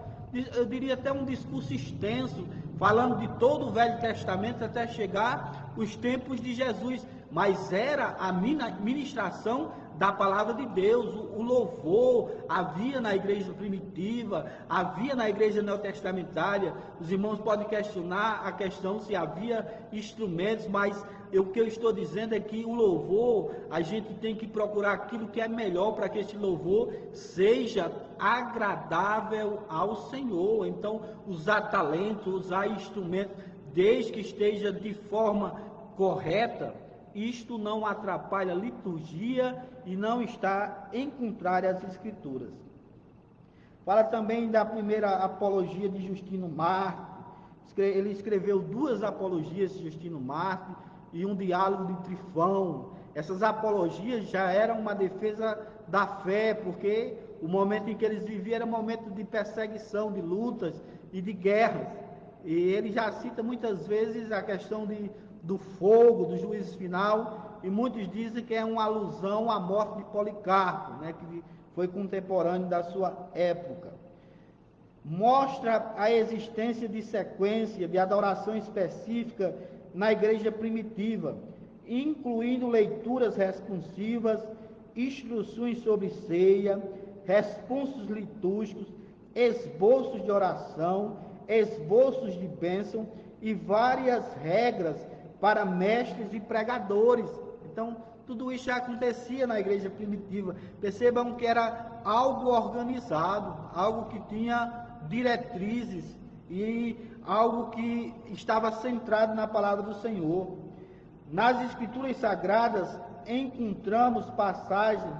Eu diria até um discurso extenso, falando de todo o Velho Testamento até chegar os tempos de Jesus, mas era a ministração da palavra de Deus, o louvor havia na igreja primitiva, havia na igreja neotestamentária. Os irmãos podem questionar a questão se havia instrumentos, mas o que eu estou dizendo é que o louvor, a gente tem que procurar aquilo que é melhor para que esse louvor seja agradável ao Senhor. Então, usar talento, usar instrumento, desde que esteja de forma correta, isto não atrapalha a liturgia e não está em contrário às Escrituras. Fala também da primeira apologia de Justino Mártir. Ele escreveu 2 apologias de Justino Mártir e um diálogo de Trifão. Essas apologias já eram uma defesa da fé, porque o momento em que eles viviam era um momento de perseguição, de lutas e de guerras. E ele já cita muitas vezes a questão do fogo, do juízo final, e muitos dizem que é uma alusão à morte de Policarpo, né, que foi contemporâneo da sua época. Mostra a existência de sequência de adoração específica na igreja primitiva, incluindo leituras responsivas, instruções sobre ceia, responsos litúrgicos, esboços de oração, esboços de bênção e várias regras para mestres e pregadores. Então, tudo isso já acontecia na igreja primitiva. Percebam que era algo organizado, algo que tinha diretrizes e algo que estava centrado na palavra do Senhor. Nas Escrituras Sagradas encontramos passagens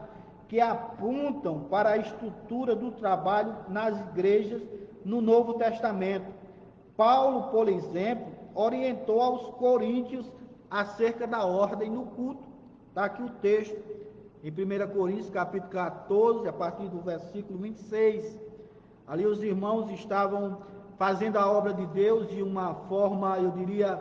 que apontam para a estrutura do trabalho nas igrejas no Novo Testamento. Paulo, por exemplo, orientou aos coríntios acerca da ordem no culto. Está aqui o texto, em 1 Coríntios, capítulo 14, a partir do versículo 26. Ali os irmãos estavam fazendo a obra de Deus de uma forma, eu diria,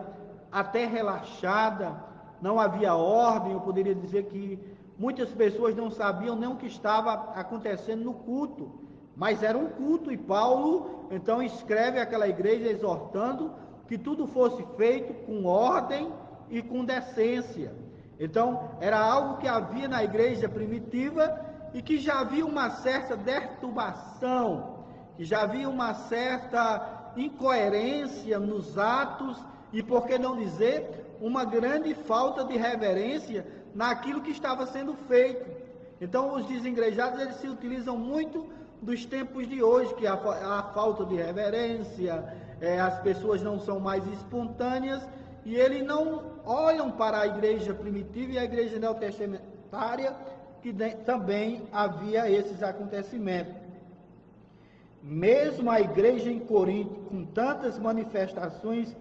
até relaxada. Não havia ordem, eu poderia dizer que muitas pessoas não sabiam nem o que estava acontecendo no culto, mas era um culto, e Paulo então escreve àquela igreja exortando que tudo fosse feito com ordem e com decência. Então era algo que havia na igreja primitiva e que já havia uma certa perturbação, que já havia uma certa incoerência nos atos e, por que não dizer, uma grande falta de reverência naquilo que estava sendo feito. Então os desigrejados, eles se utilizam muito dos tempos de hoje, que a falta de reverência, as pessoas não são mais espontâneas, e eles não olham para a igreja primitiva e a igreja neotestamentária, que também havia esses acontecimentos. Mesmo a igreja em Corinto, com tantas manifestações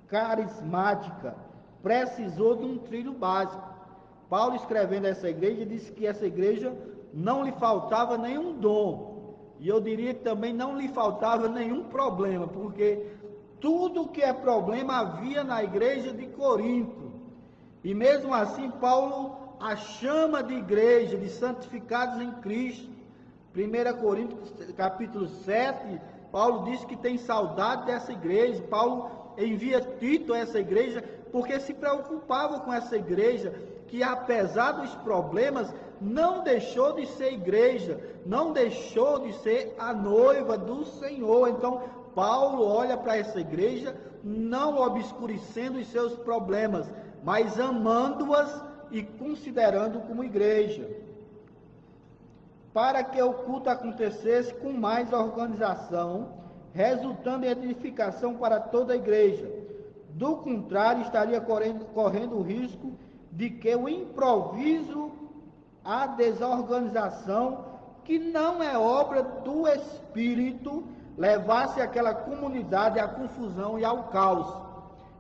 carismáticas, precisou de um trilho básico. Paulo, escrevendo a essa igreja, disse que essa igreja não lhe faltava nenhum dom, e eu diria que também não lhe faltava nenhum problema, porque tudo que é problema havia na igreja de Corinto. E mesmo assim, Paulo a chama de igreja, de santificados em Cristo. 1 Coríntios capítulo 7, Paulo diz que tem saudade dessa igreja. Paulo envia Tito a essa igreja, porque se preocupava com essa igreja, que apesar dos problemas, não deixou de ser igreja, não deixou de ser a noiva do Senhor. Então, Paulo olha para essa igreja, não obscurecendo os seus problemas, mas amando-as e considerando como igreja, para que o culto acontecesse com mais organização, resultando em edificação para toda a igreja. Do contrário, estaria correndo o risco de que o improviso, a desorganização, que não é obra do Espírito, levasse aquela comunidade à confusão e ao caos.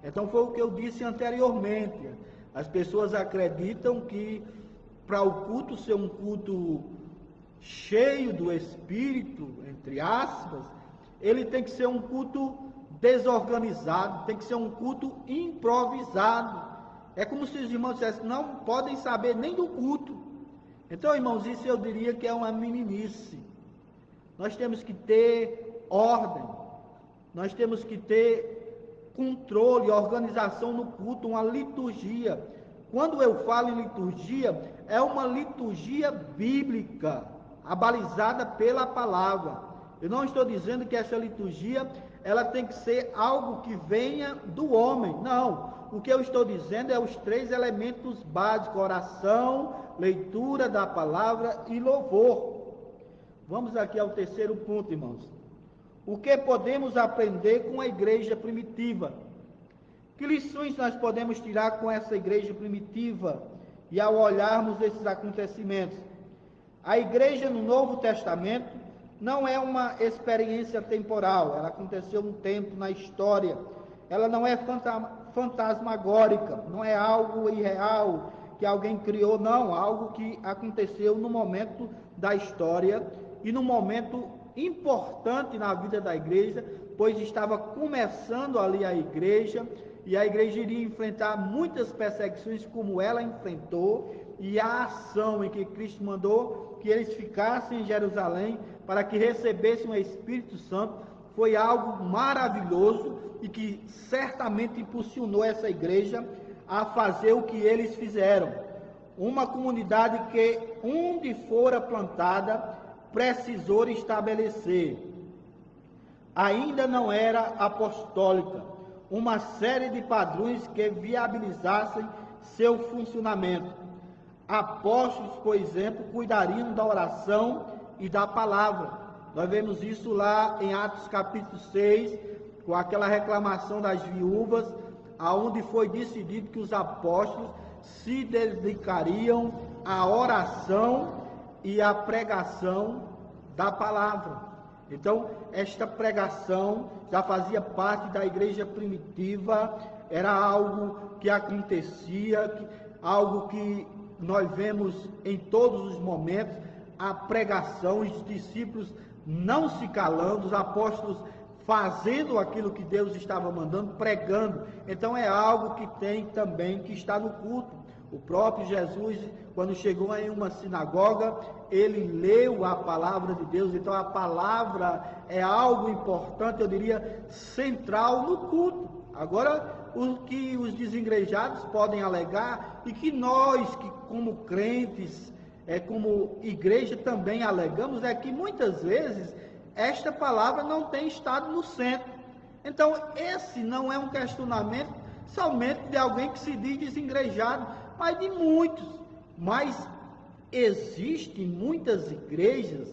Então foi o que eu disse anteriormente. As pessoas acreditam que para o culto ser um culto cheio do Espírito, entre aspas, ele tem que ser um culto desorganizado, tem que ser um culto improvisado. É como se os irmãos dissessem, não podem saber nem do culto. Então, irmãos, isso eu diria que é uma meninice. Nós temos que ter ordem, nós temos que ter controle, organização no culto, uma liturgia. Quando eu falo em liturgia, é uma liturgia bíblica, abalizada pela palavra. Eu não estou dizendo que essa liturgia, ela tem que ser algo que venha do homem, não. O que eu estou dizendo é os 3 elementos básicos: oração, leitura da palavra e louvor. Vamos aqui ao terceiro ponto, irmãos. O que podemos aprender com a igreja primitiva? Que lições nós podemos tirar com essa igreja primitiva e ao olharmos esses acontecimentos? A igreja no Novo Testamento não é uma experiência temporal, ela aconteceu um tempo na história. Ela não é fantasmagórica, não é algo irreal que alguém criou, não, algo que aconteceu no momento da história e no momento importante na vida da igreja, pois estava começando ali a igreja, e a igreja iria enfrentar muitas perseguições como ela enfrentou, e a ação em que Cristo mandou que eles ficassem em Jerusalém para que recebessem o Espírito Santo foi algo maravilhoso e que certamente impulsionou essa igreja a fazer o que eles fizeram. Uma comunidade que, onde fora plantada, precisou estabelecer. Ainda não era apostólica, uma série de padrões que viabilizassem seu funcionamento. Apóstolos, por exemplo, cuidariam da oração e da palavra. Nós vemos isso lá em Atos capítulo 6, com aquela reclamação das viúvas, aonde foi decidido que os apóstolos se dedicariam à oração e à pregação da palavra. Então, esta pregação já fazia parte da igreja primitiva, era algo que acontecia, algo que nós vemos em todos os momentos, a pregação, os discípulos não se calando, os apóstolos fazendo aquilo que Deus estava mandando, pregando. Então é algo que tem também que está no culto. O próprio Jesus, quando chegou em uma sinagoga, ele leu a palavra de Deus. Então a palavra é algo importante, eu diria, central no culto. Agora, o que os desigrejados podem alegar, e que nós, que como crentes, como igreja também alegamos, é que muitas vezes esta palavra não tem estado no centro. Então esse não é um questionamento somente de alguém que se diz desengrejado, mas de muitos. Mas existem muitas igrejas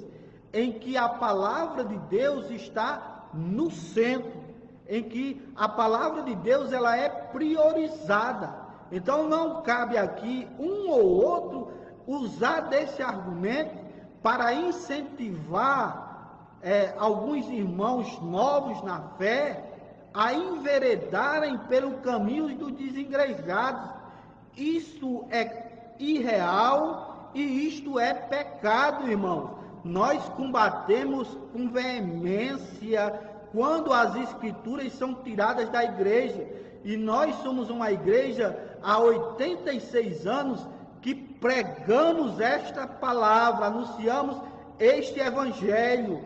em que a palavra de Deus está no centro, em que a palavra de Deus ela é priorizada. Então não cabe aqui um ou outro usar desse argumento para incentivar alguns irmãos novos na fé a enveredarem pelo caminho dos desigrejados. Isso é irreal e isto é pecado, irmãos. Nós combatemos com veemência quando as escrituras são tiradas da igreja. E nós somos uma igreja há 86 anos que pregamos esta palavra, anunciamos este evangelho,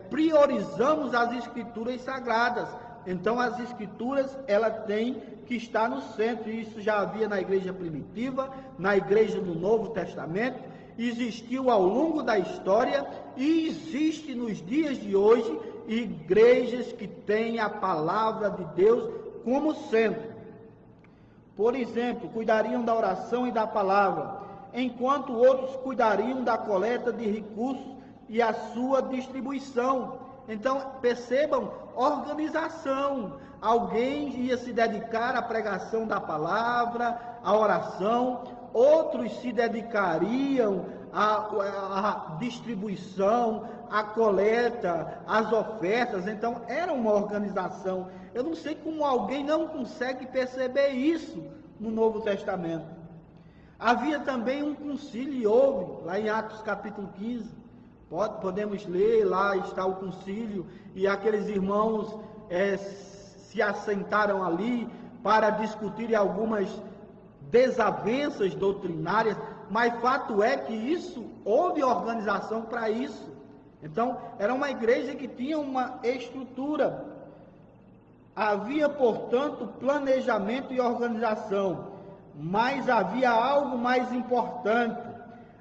priorizamos as escrituras sagradas. Então as escrituras, ela tem que estar no centro. Isso já havia na igreja primitiva, na igreja do Novo Testamento, existiu ao longo da história e existe nos dias de hoje igrejas que têm a palavra de Deus como centro. Por exemplo, cuidariam da oração e da palavra, enquanto outros cuidariam da coleta de recursos e a sua distribuição. Então, percebam, organização. Alguém ia se dedicar à pregação da palavra, à oração, outros se dedicariam à distribuição, à coleta, às ofertas. Então, era uma organização. Eu não sei como alguém não consegue perceber isso no Novo Testamento. Havia também um concílio, houve, lá em Atos capítulo 15, podemos ler, lá está o concílio, e aqueles irmãos se assentaram ali para discutir algumas desavenças doutrinárias, mas fato é que isso, houve organização para isso. Então, era uma igreja que tinha uma estrutura. Havia, portanto, planejamento e organização, mas havia algo mais importante: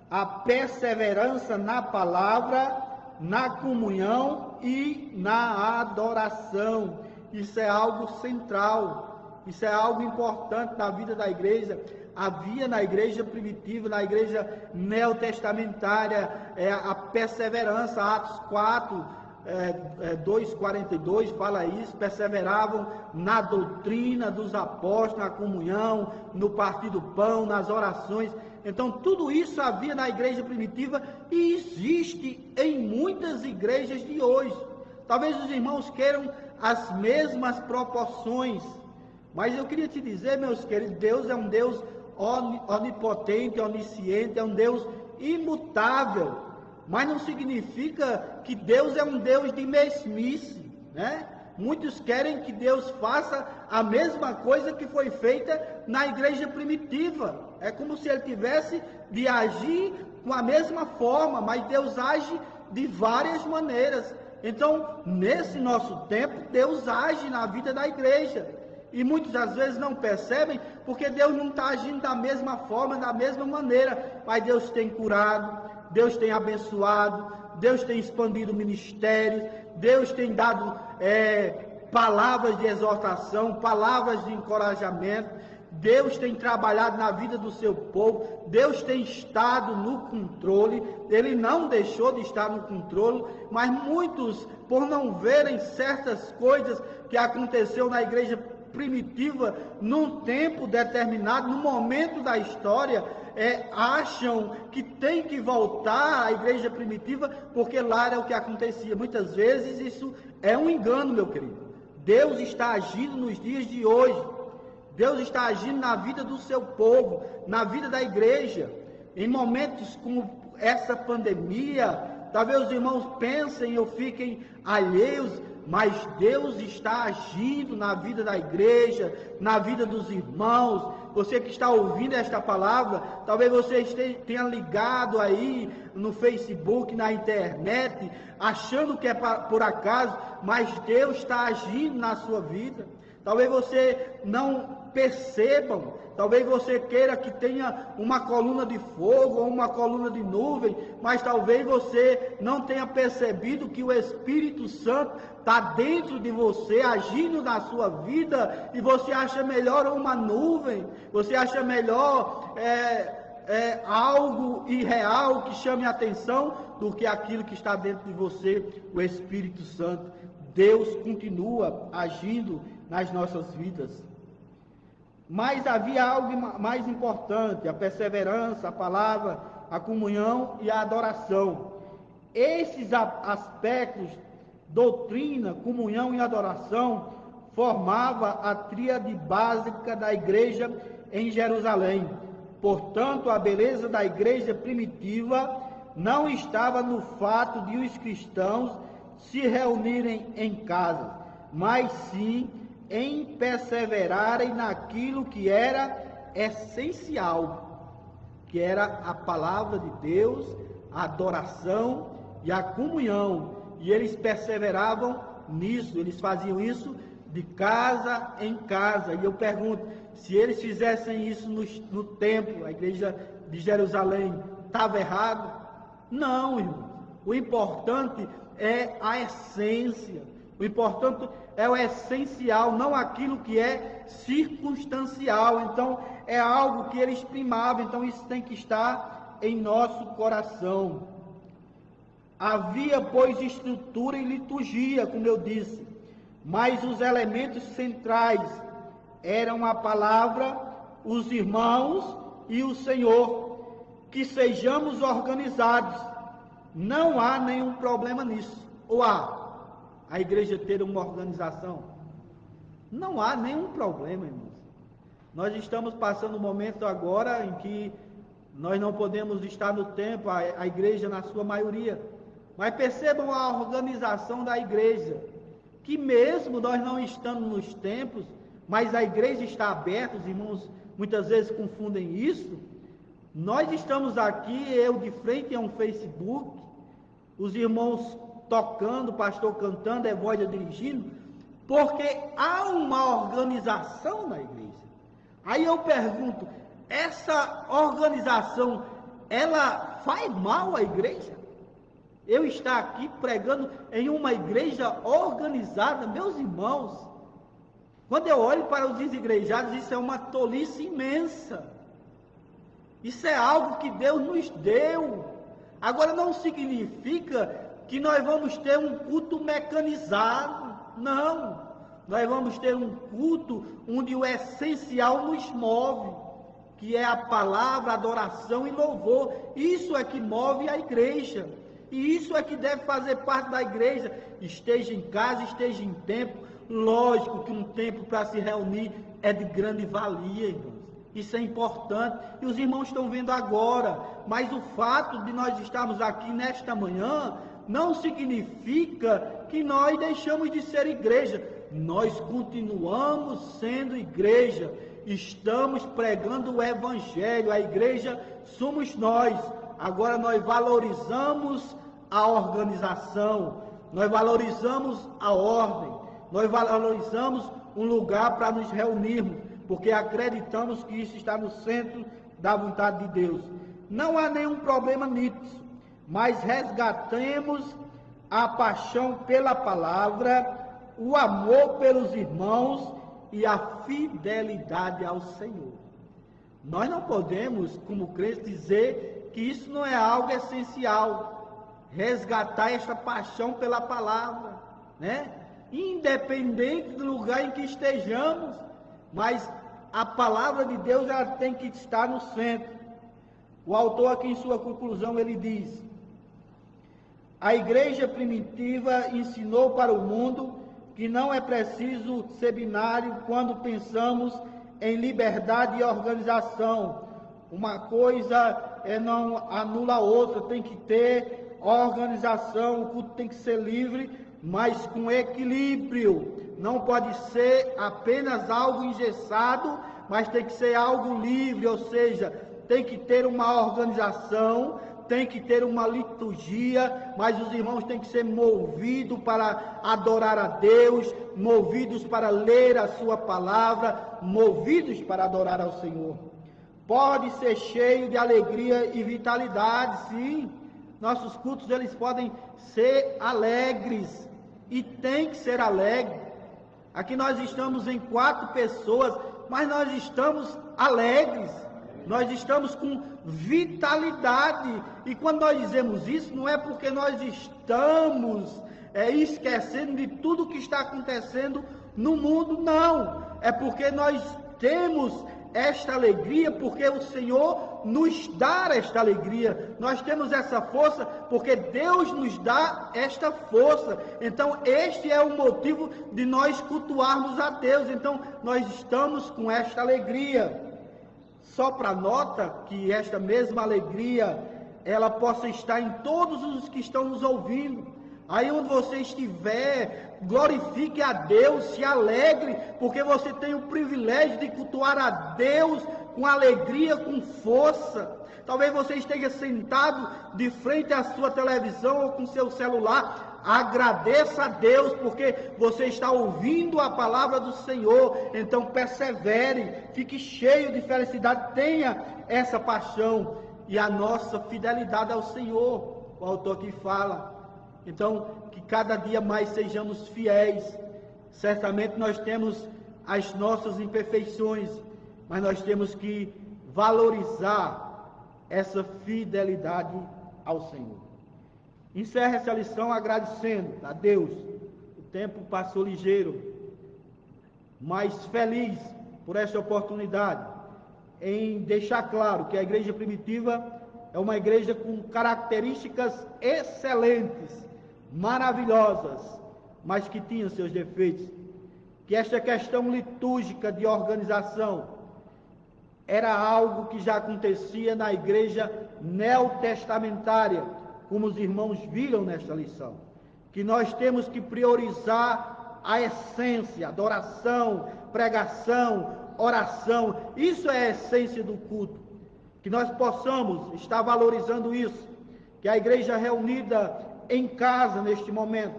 a perseverança na palavra, na comunhão e na adoração. Isso é algo central, isso é algo importante na vida da igreja. Havia na igreja primitiva, na igreja neotestamentária, a perseverança. Atos 4, 2:42 fala isso: perseveravam na doutrina dos apóstolos, na comunhão, no partir do pão, nas orações. Então tudo isso havia na igreja primitiva e existe em muitas igrejas de hoje. Talvez os irmãos queiram as mesmas proporções, mas eu queria te dizer, meus queridos, Deus é um Deus onipotente, onisciente, é um Deus imutável, mas não significa que Deus é um Deus de mesmice, né? Muitos querem que Deus faça a mesma coisa que foi feita na igreja primitiva. É como se ele tivesse de agir com a mesma forma, mas Deus age de várias maneiras. Então, nesse nosso tempo, Deus age na vida da igreja. E muitas às vezes não percebem, porque Deus não está agindo da mesma forma, da mesma maneira. Mas Deus tem curado, Deus tem abençoado, Deus tem expandido ministérios, Deus tem dado palavras de exortação, palavras de encorajamento. Deus tem trabalhado na vida do seu povo, Deus tem estado no controle, Ele não deixou de estar no controle, mas muitos, por não verem certas coisas que aconteceu na igreja primitiva, num tempo determinado, no momento da história, acham que tem que voltar à igreja primitiva, porque lá era o que acontecia. Muitas vezes isso é um engano, meu querido. Deus está agindo nos dias de hoje. Deus está agindo na vida do seu povo, na vida da igreja. Em momentos como essa pandemia, talvez os irmãos pensem ou fiquem alheios, mas Deus está agindo na vida da igreja, na vida dos irmãos. Você que está ouvindo esta palavra, talvez você tenha ligado aí no Facebook, na internet, achando que é por acaso, mas Deus está agindo na sua vida. Talvez você não percebam, talvez você queira que tenha uma coluna de fogo ou uma coluna de nuvem, mas talvez você não tenha percebido que o Espírito Santo está dentro de você, agindo na sua vida, e você acha melhor uma nuvem, você acha melhor algo irreal que chame a atenção do que aquilo que está dentro de você, o Espírito Santo. Deus continua agindo nas nossas vidas. Mas havia algo mais importante: a perseverança, a palavra, a comunhão e a adoração. Esses aspectos, doutrina, comunhão e adoração, formava a tríade básica da igreja em Jerusalém. Portanto, a beleza da igreja primitiva não estava no fato de os cristãos se reunirem em casa, mas sim em perseverarem naquilo que era essencial, que era a palavra de Deus, a adoração e a comunhão. E eles perseveravam nisso, eles faziam isso de casa em casa. E eu pergunto, se eles fizessem isso no templo, a igreja de Jerusalém, estava errado? Não, irmão. O importante é a essência. O importante é o essencial, não aquilo que é circunstancial. Então, é algo que eles primavam. Então, isso tem que estar em nosso coração. Havia, pois, estrutura e liturgia, como eu disse, mas os elementos centrais eram a palavra, os irmãos e o Senhor. Que sejamos organizados. Não há nenhum problema nisso. Ou há? A igreja ter uma organização? Não há nenhum problema, irmãos. Nós estamos passando um momento agora em que nós não podemos estar no templo, a igreja na sua maioria. Mas percebam a organização da igreja, que mesmo nós não estando nos templos, mas a igreja está aberta, os irmãos muitas vezes confundem isso. Nós estamos aqui, eu de frente a um Facebook, os irmãos tocando, o pastor cantando, a Evódia dirigindo, porque há uma organização na igreja. Aí eu pergunto, essa organização, ela faz mal à igreja? Eu estar aqui pregando em uma igreja organizada, meus irmãos, quando eu olho para os desigrejados, isso é uma tolice imensa. Isso é algo que Deus nos deu. Agora não significa que nós vamos ter um culto mecanizado. Não. Nós vamos ter um culto onde o essencial nos move, que é a palavra, adoração e louvor. Isso é que move a igreja. E isso é que deve fazer parte da igreja. Esteja em casa, esteja em templo. Lógico que um tempo para se reunir é de grande valia, irmãos. Isso é importante, e os irmãos estão vendo agora, mas o fato de nós estarmos aqui nesta manhã, não significa que nós deixamos de ser igreja. Nós continuamos sendo igreja, estamos pregando o evangelho, a igreja somos nós. Agora nós valorizamos a organização, nós valorizamos a ordem, nós valorizamos um lugar para nos reunirmos, porque acreditamos que isso está no centro da vontade de Deus. Não há nenhum problema nisso, mas resgatemos a paixão pela palavra, o amor pelos irmãos e a fidelidade ao Senhor. Nós não podemos, como crentes, dizer que isso não é algo essencial. Resgatar esta paixão pela palavra, né? Independente do lugar em que estejamos, mas a palavra de Deus ela tem que estar no centro. O autor aqui em sua conclusão ele diz: a igreja primitiva ensinou para o mundo que não é preciso ser binário quando pensamos em liberdade e organização. Uma coisa não anula a outra, tem que ter organização, o culto tem que ser livre, mas com equilíbrio. Não pode ser apenas algo engessado, mas tem que ser algo livre, ou seja, tem que ter uma organização, tem que ter uma liturgia, mas os irmãos têm que ser movidos para adorar a Deus, movidos para ler a sua palavra, movidos para adorar ao Senhor. Pode ser cheio de alegria e vitalidade, sim. Nossos cultos, eles podem ser alegres, e tem que ser alegre. Aqui nós estamos em 4 pessoas, mas nós estamos alegres, nós estamos com vitalidade. E quando nós dizemos isso, não é porque nós estamos esquecendo de tudo que está acontecendo no mundo, não. É porque nós temos esta alegria, porque o Senhor nos dá esta alegria. Nós temos essa força porque Deus nos dá esta força. Então este é o motivo de nós cultuarmos a Deus. Então nós estamos com esta alegria. Só para nota que esta mesma alegria ela possa estar em todos os que estão nos ouvindo. Aí onde você estiver, glorifique a Deus, se alegre, porque você tem o privilégio de cultuar a Deus com alegria, com força. Talvez você esteja sentado de frente à sua televisão ou com seu celular. Agradeça a Deus, porque você está ouvindo a palavra do Senhor. Então persevere, fique cheio de felicidade, tenha essa paixão e a nossa fidelidade ao Senhor. O autor aqui fala. Então, que cada dia mais sejamos fiéis. Certamente nós temos as nossas imperfeições, mas nós temos que valorizar essa fidelidade ao Senhor. Encerro essa lição agradecendo a Deus. O tempo passou ligeiro, mas feliz por esta oportunidade em deixar claro que a igreja primitiva é uma igreja com características excelentes, maravilhosas, mas que tinha seus defeitos. Que esta questão litúrgica de organização era algo que já acontecia na igreja neotestamentária, como os irmãos viram nesta lição. Que nós temos que priorizar a essência, adoração, pregação, oração. Isso é a essência do culto. Que nós possamos estar valorizando isso. Que a igreja reunida em casa neste momento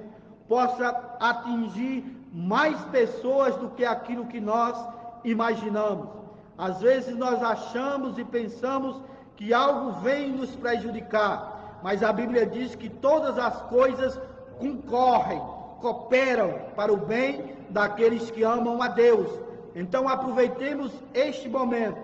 possa atingir mais pessoas do que aquilo que nós imaginamos. Às vezes nós achamos e pensamos que algo vem nos prejudicar, mas a Bíblia diz que todas as coisas cooperam para o bem daqueles que amam a Deus. Então aproveitemos este momento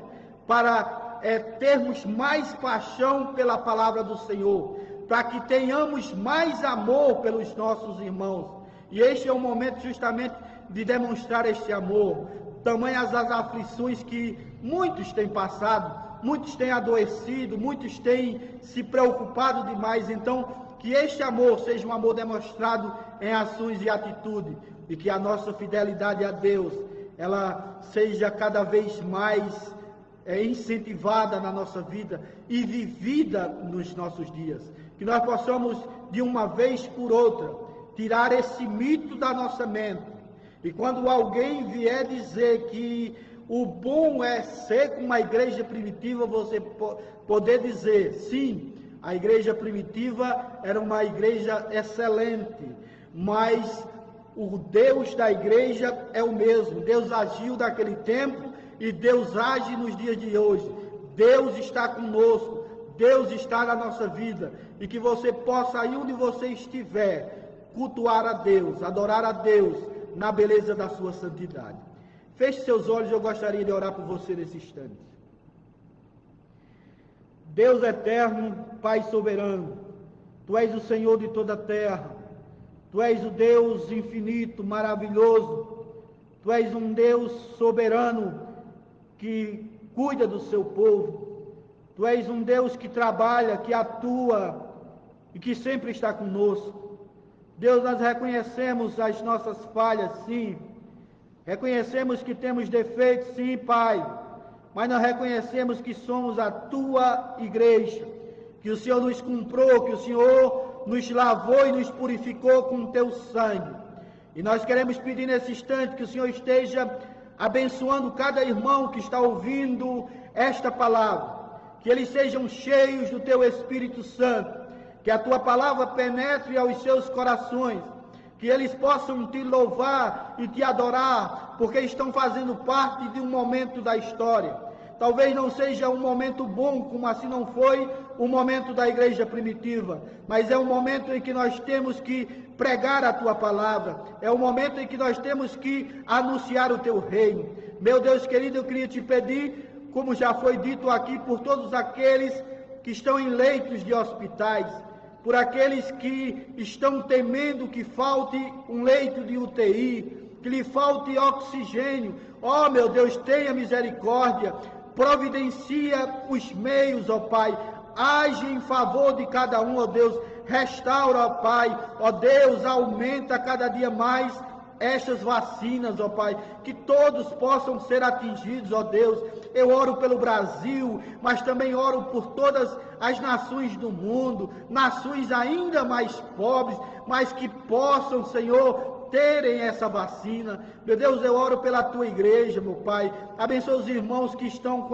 para termos mais paixão pela palavra do Senhor, para que tenhamos mais amor pelos nossos irmãos. E este é o momento justamente de demonstrar este amor. Tamanhas as aflições que muitos têm passado, muitos têm adoecido, muitos têm se preocupado demais. Então, que este amor seja um amor demonstrado em ações e atitude, e que a nossa fidelidade a Deus, ela seja cada vez mais incentivada na nossa vida e vivida nos nossos dias. Que nós possamos, de uma vez por outra, tirar esse mito da nossa mente. E quando alguém vier dizer que o bom é ser como a igreja primitiva, você poder dizer, sim, a igreja primitiva era uma igreja excelente, mas o Deus da igreja é o mesmo. Deus agiu naquele tempo e Deus age nos dias de hoje. Deus está conosco, Deus está na nossa vida, e que você possa, aí onde você estiver, cultuar a Deus, adorar a Deus, na beleza da sua santidade. Feche seus olhos, eu gostaria de orar por você nesse instante. Deus eterno, Pai soberano, Tu és o Senhor de toda a terra, Tu és o Deus infinito, maravilhoso, Tu és um Deus soberano que cuida do seu povo, Tu és um Deus que trabalha, que atua e que sempre está conosco. Deus, nós reconhecemos as nossas falhas, sim. Reconhecemos que temos defeitos, sim, Pai. Mas nós reconhecemos que somos a Tua igreja. Que o Senhor nos comprou, que o Senhor nos lavou e nos purificou com o Teu sangue. E nós queremos pedir nesse instante que o Senhor esteja abençoando cada irmão que está ouvindo esta palavra. Que eles sejam cheios do Teu Espírito Santo. Que a Tua palavra penetre aos seus corações, que eles possam Te louvar e Te adorar, porque estão fazendo parte de um momento da história. Talvez não seja um momento bom, como assim não foi o momento da igreja primitiva, mas é um momento em que nós temos que pregar a Tua palavra, é um momento em que nós temos que anunciar o Teu reino. Meu Deus querido, eu queria Te pedir, como já foi dito aqui, por todos aqueles que estão em leitos de hospitais, por aqueles que estão temendo que falte um leito de UTI, que lhe falte oxigênio. Ó meu Deus, tenha misericórdia, providencia os meios, ó Pai, age em favor de cada um, ó Deus, restaura, ó Pai, ó Deus, aumenta cada dia mais estas vacinas, ó Pai, que todos possam ser atingidos, ó Deus. Eu oro pelo Brasil, mas também oro por todas as nações do mundo, nações ainda mais pobres, mas que possam, Senhor, terem essa vacina. Meu Deus, eu oro pela tua igreja, meu Pai. Abençoa os irmãos que estão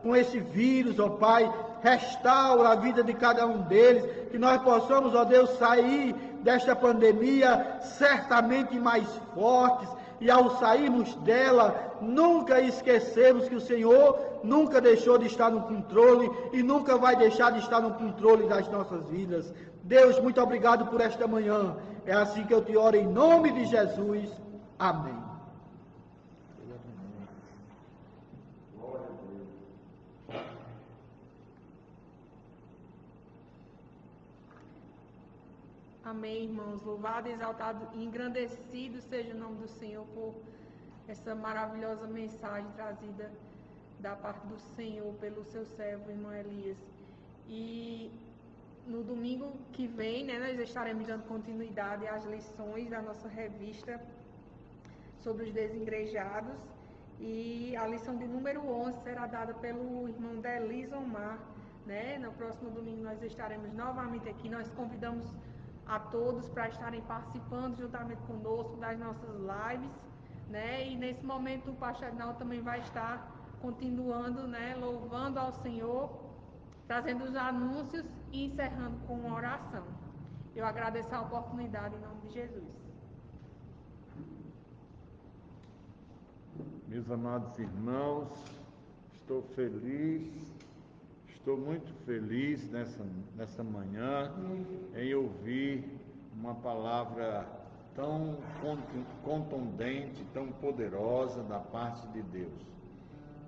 com esse vírus, ó Pai. Restaura a vida de cada um deles, que nós possamos, ó Deus, sair desta pandemia certamente mais fortes, e ao sairmos dela, nunca esquecemos que o Senhor nunca deixou de estar no controle e nunca vai deixar de estar no controle das nossas vidas. Deus, muito obrigado por esta manhã. É assim que eu te oro em nome de Jesus. Amém. Amém, irmãos. Louvado, exaltado e engrandecido seja o nome do Senhor por essa maravilhosa mensagem trazida da parte do Senhor pelo seu servo, irmão Elias. E no domingo que vem, nós estaremos dando continuidade às lições da nossa revista sobre os desigrejados. E a lição de número 11 será dada pelo irmão Delison Mar. No próximo domingo nós estaremos novamente aqui. Nós convidamos a todos para estarem participando juntamente conosco das nossas lives, e nesse momento o pastor Adinaldo também vai estar continuando, louvando ao Senhor, trazendo os anúncios e encerrando com uma oração. Eu agradeço a oportunidade em nome de Jesus. Meus amados irmãos, estou muito feliz nessa manhã em ouvir uma palavra tão contundente, tão poderosa da parte de Deus.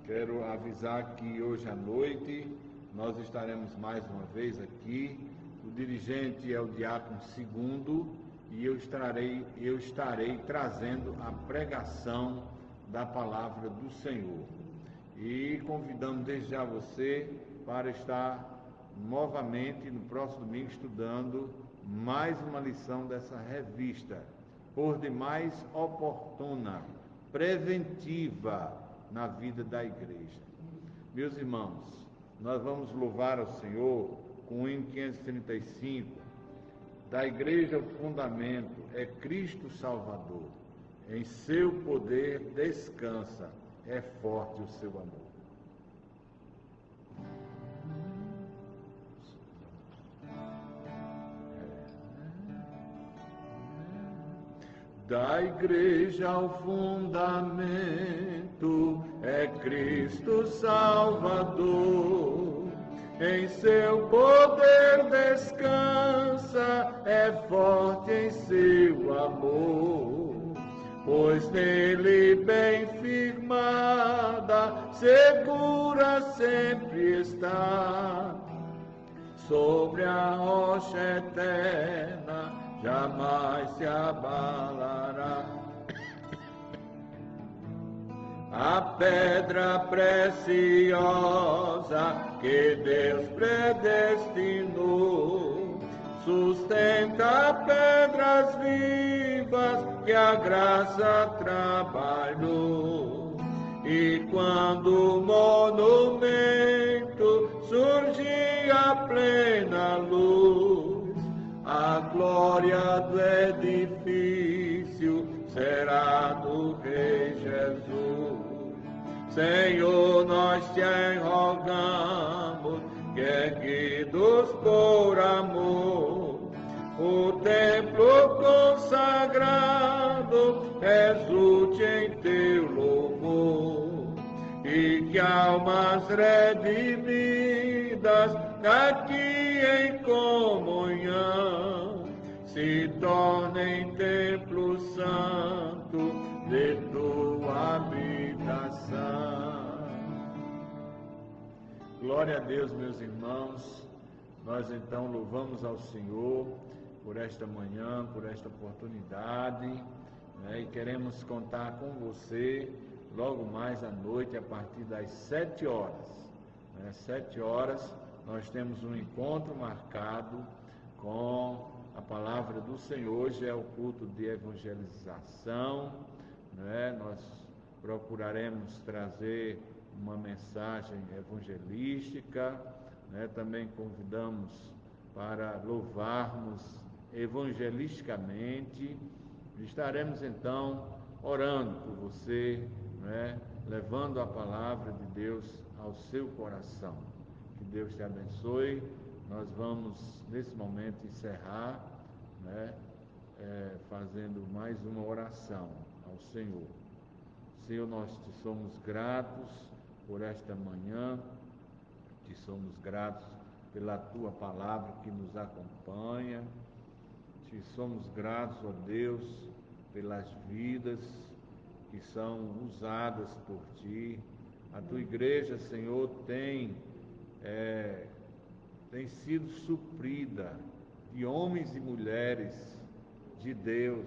Quero avisar que hoje à noite nós estaremos mais uma vez aqui. O dirigente é o diácono Segundo e eu estarei trazendo a pregação da palavra do Senhor. E convidamos desde já você para estar novamente no próximo domingo estudando mais uma lição dessa revista, por demais oportuna, preventiva na vida da igreja. Meus irmãos, nós vamos louvar ao Senhor com o hino 535, da igreja o fundamento é Cristo Salvador, em seu poder descansa, é forte o seu amor. Da igreja o fundamento é Cristo Salvador, em seu poder descansa, é forte em seu amor, pois nele bem firmada, segura sempre está, sobre a rocha eterna jamais se abalará. A pedra preciosa que Deus predestinou sustenta pedras vivas que a graça trabalhou. E quando o monumento surgia a plena luz, a glória do edifício será do Rei Jesus. Senhor, nós te rogamos que, erguidos por amor, o templo consagrado resulte em teu louvor, e que almas redimidas aqui em comunhão se tornem templo santo de tua habitação. Glória a Deus, meus irmãos. Nós então louvamos ao Senhor por esta manhã, por esta oportunidade, e queremos contar com você logo mais à noite, a partir das 7 horas. 7 horas, nós temos um encontro marcado com a palavra do Senhor. Hoje é o culto de evangelização, né? Nós procuraremos trazer uma mensagem evangelística, né? Também convidamos para louvarmos evangelisticamente. Estaremos então orando por você, né? Levando a palavra de Deus ao seu coração. Que Deus te abençoe. Nós vamos nesse momento encerrar, né? Fazendo mais uma oração ao Senhor. Senhor, nós te somos gratos por esta manhã, te somos gratos pela tua palavra que nos acompanha, te somos gratos, ó Deus, pelas vidas que são usadas por ti. A tua igreja, Senhor, tem sido suprida de homens e mulheres de Deus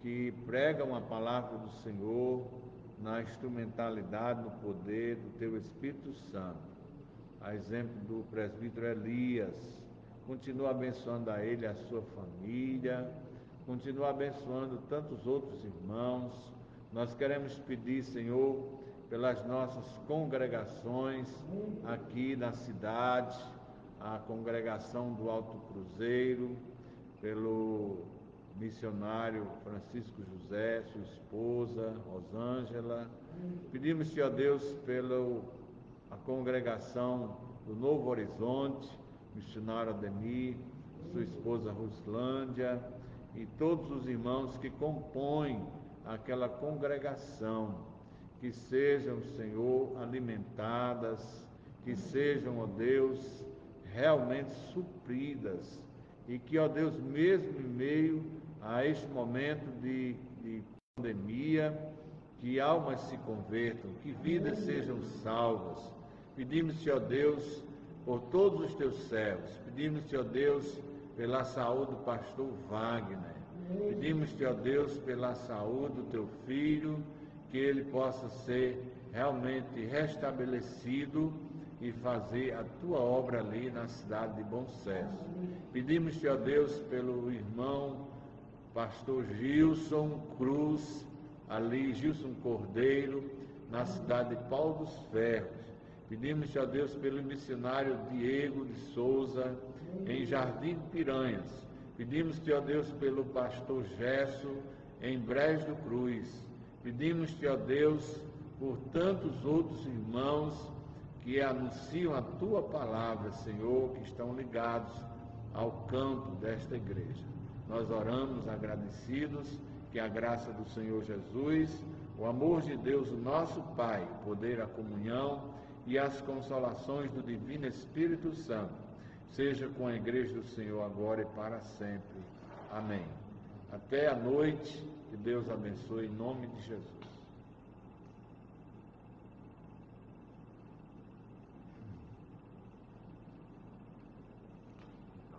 que pregam a palavra do Senhor na instrumentalidade, no poder do teu Espírito Santo. A exemplo do presbítero Elias, continua abençoando a ele e a sua família, continua abençoando tantos outros irmãos. Nós queremos pedir, Senhor, pelas nossas congregações aqui na cidade, a congregação do Alto Cruzeiro, pelo missionário Francisco José, sua esposa, Rosângela. Pedimos-te, ó Deus, pela a congregação do Novo Horizonte, missionário Ademir, sua esposa Ruslândia, e todos os irmãos que compõem aquela congregação, que sejam, Senhor, alimentadas, que sejam, ó Deus, realmente supridas, e que, ó Deus, mesmo em meio a este momento de pandemia, que almas se convertam, que vidas sejam salvas. Pedimos-te, ó Deus, por todos os teus servos, pedimos-te, ó Deus, pela saúde do pastor Wagner, pedimos-te, ó Deus, pela saúde do teu filho, que ele possa ser realmente restabelecido e fazer a tua obra ali na cidade de Bom Sucesso. Pedimos-te, ó Deus, pelo irmão pastor Gilson Cruz, ali, Gilson Cordeiro, na cidade de Pau dos Ferros. Pedimos-te, ó Deus, pelo missionário Diego de Souza, em Jardim de Piranhas. Pedimos-te, ó Deus, pelo pastor Gesso, em Brejo do Cruz. Pedimos-te, ó Deus, por tantos outros irmãos que anunciam a tua palavra, Senhor, que estão ligados ao campo desta igreja. Nós oramos agradecidos que a graça do Senhor Jesus, o amor de Deus, o nosso Pai, o poder, a comunhão e as consolações do Divino Espírito Santo, seja com a igreja do Senhor agora e para sempre. Amém. Até a noite, que Deus abençoe em nome de Jesus.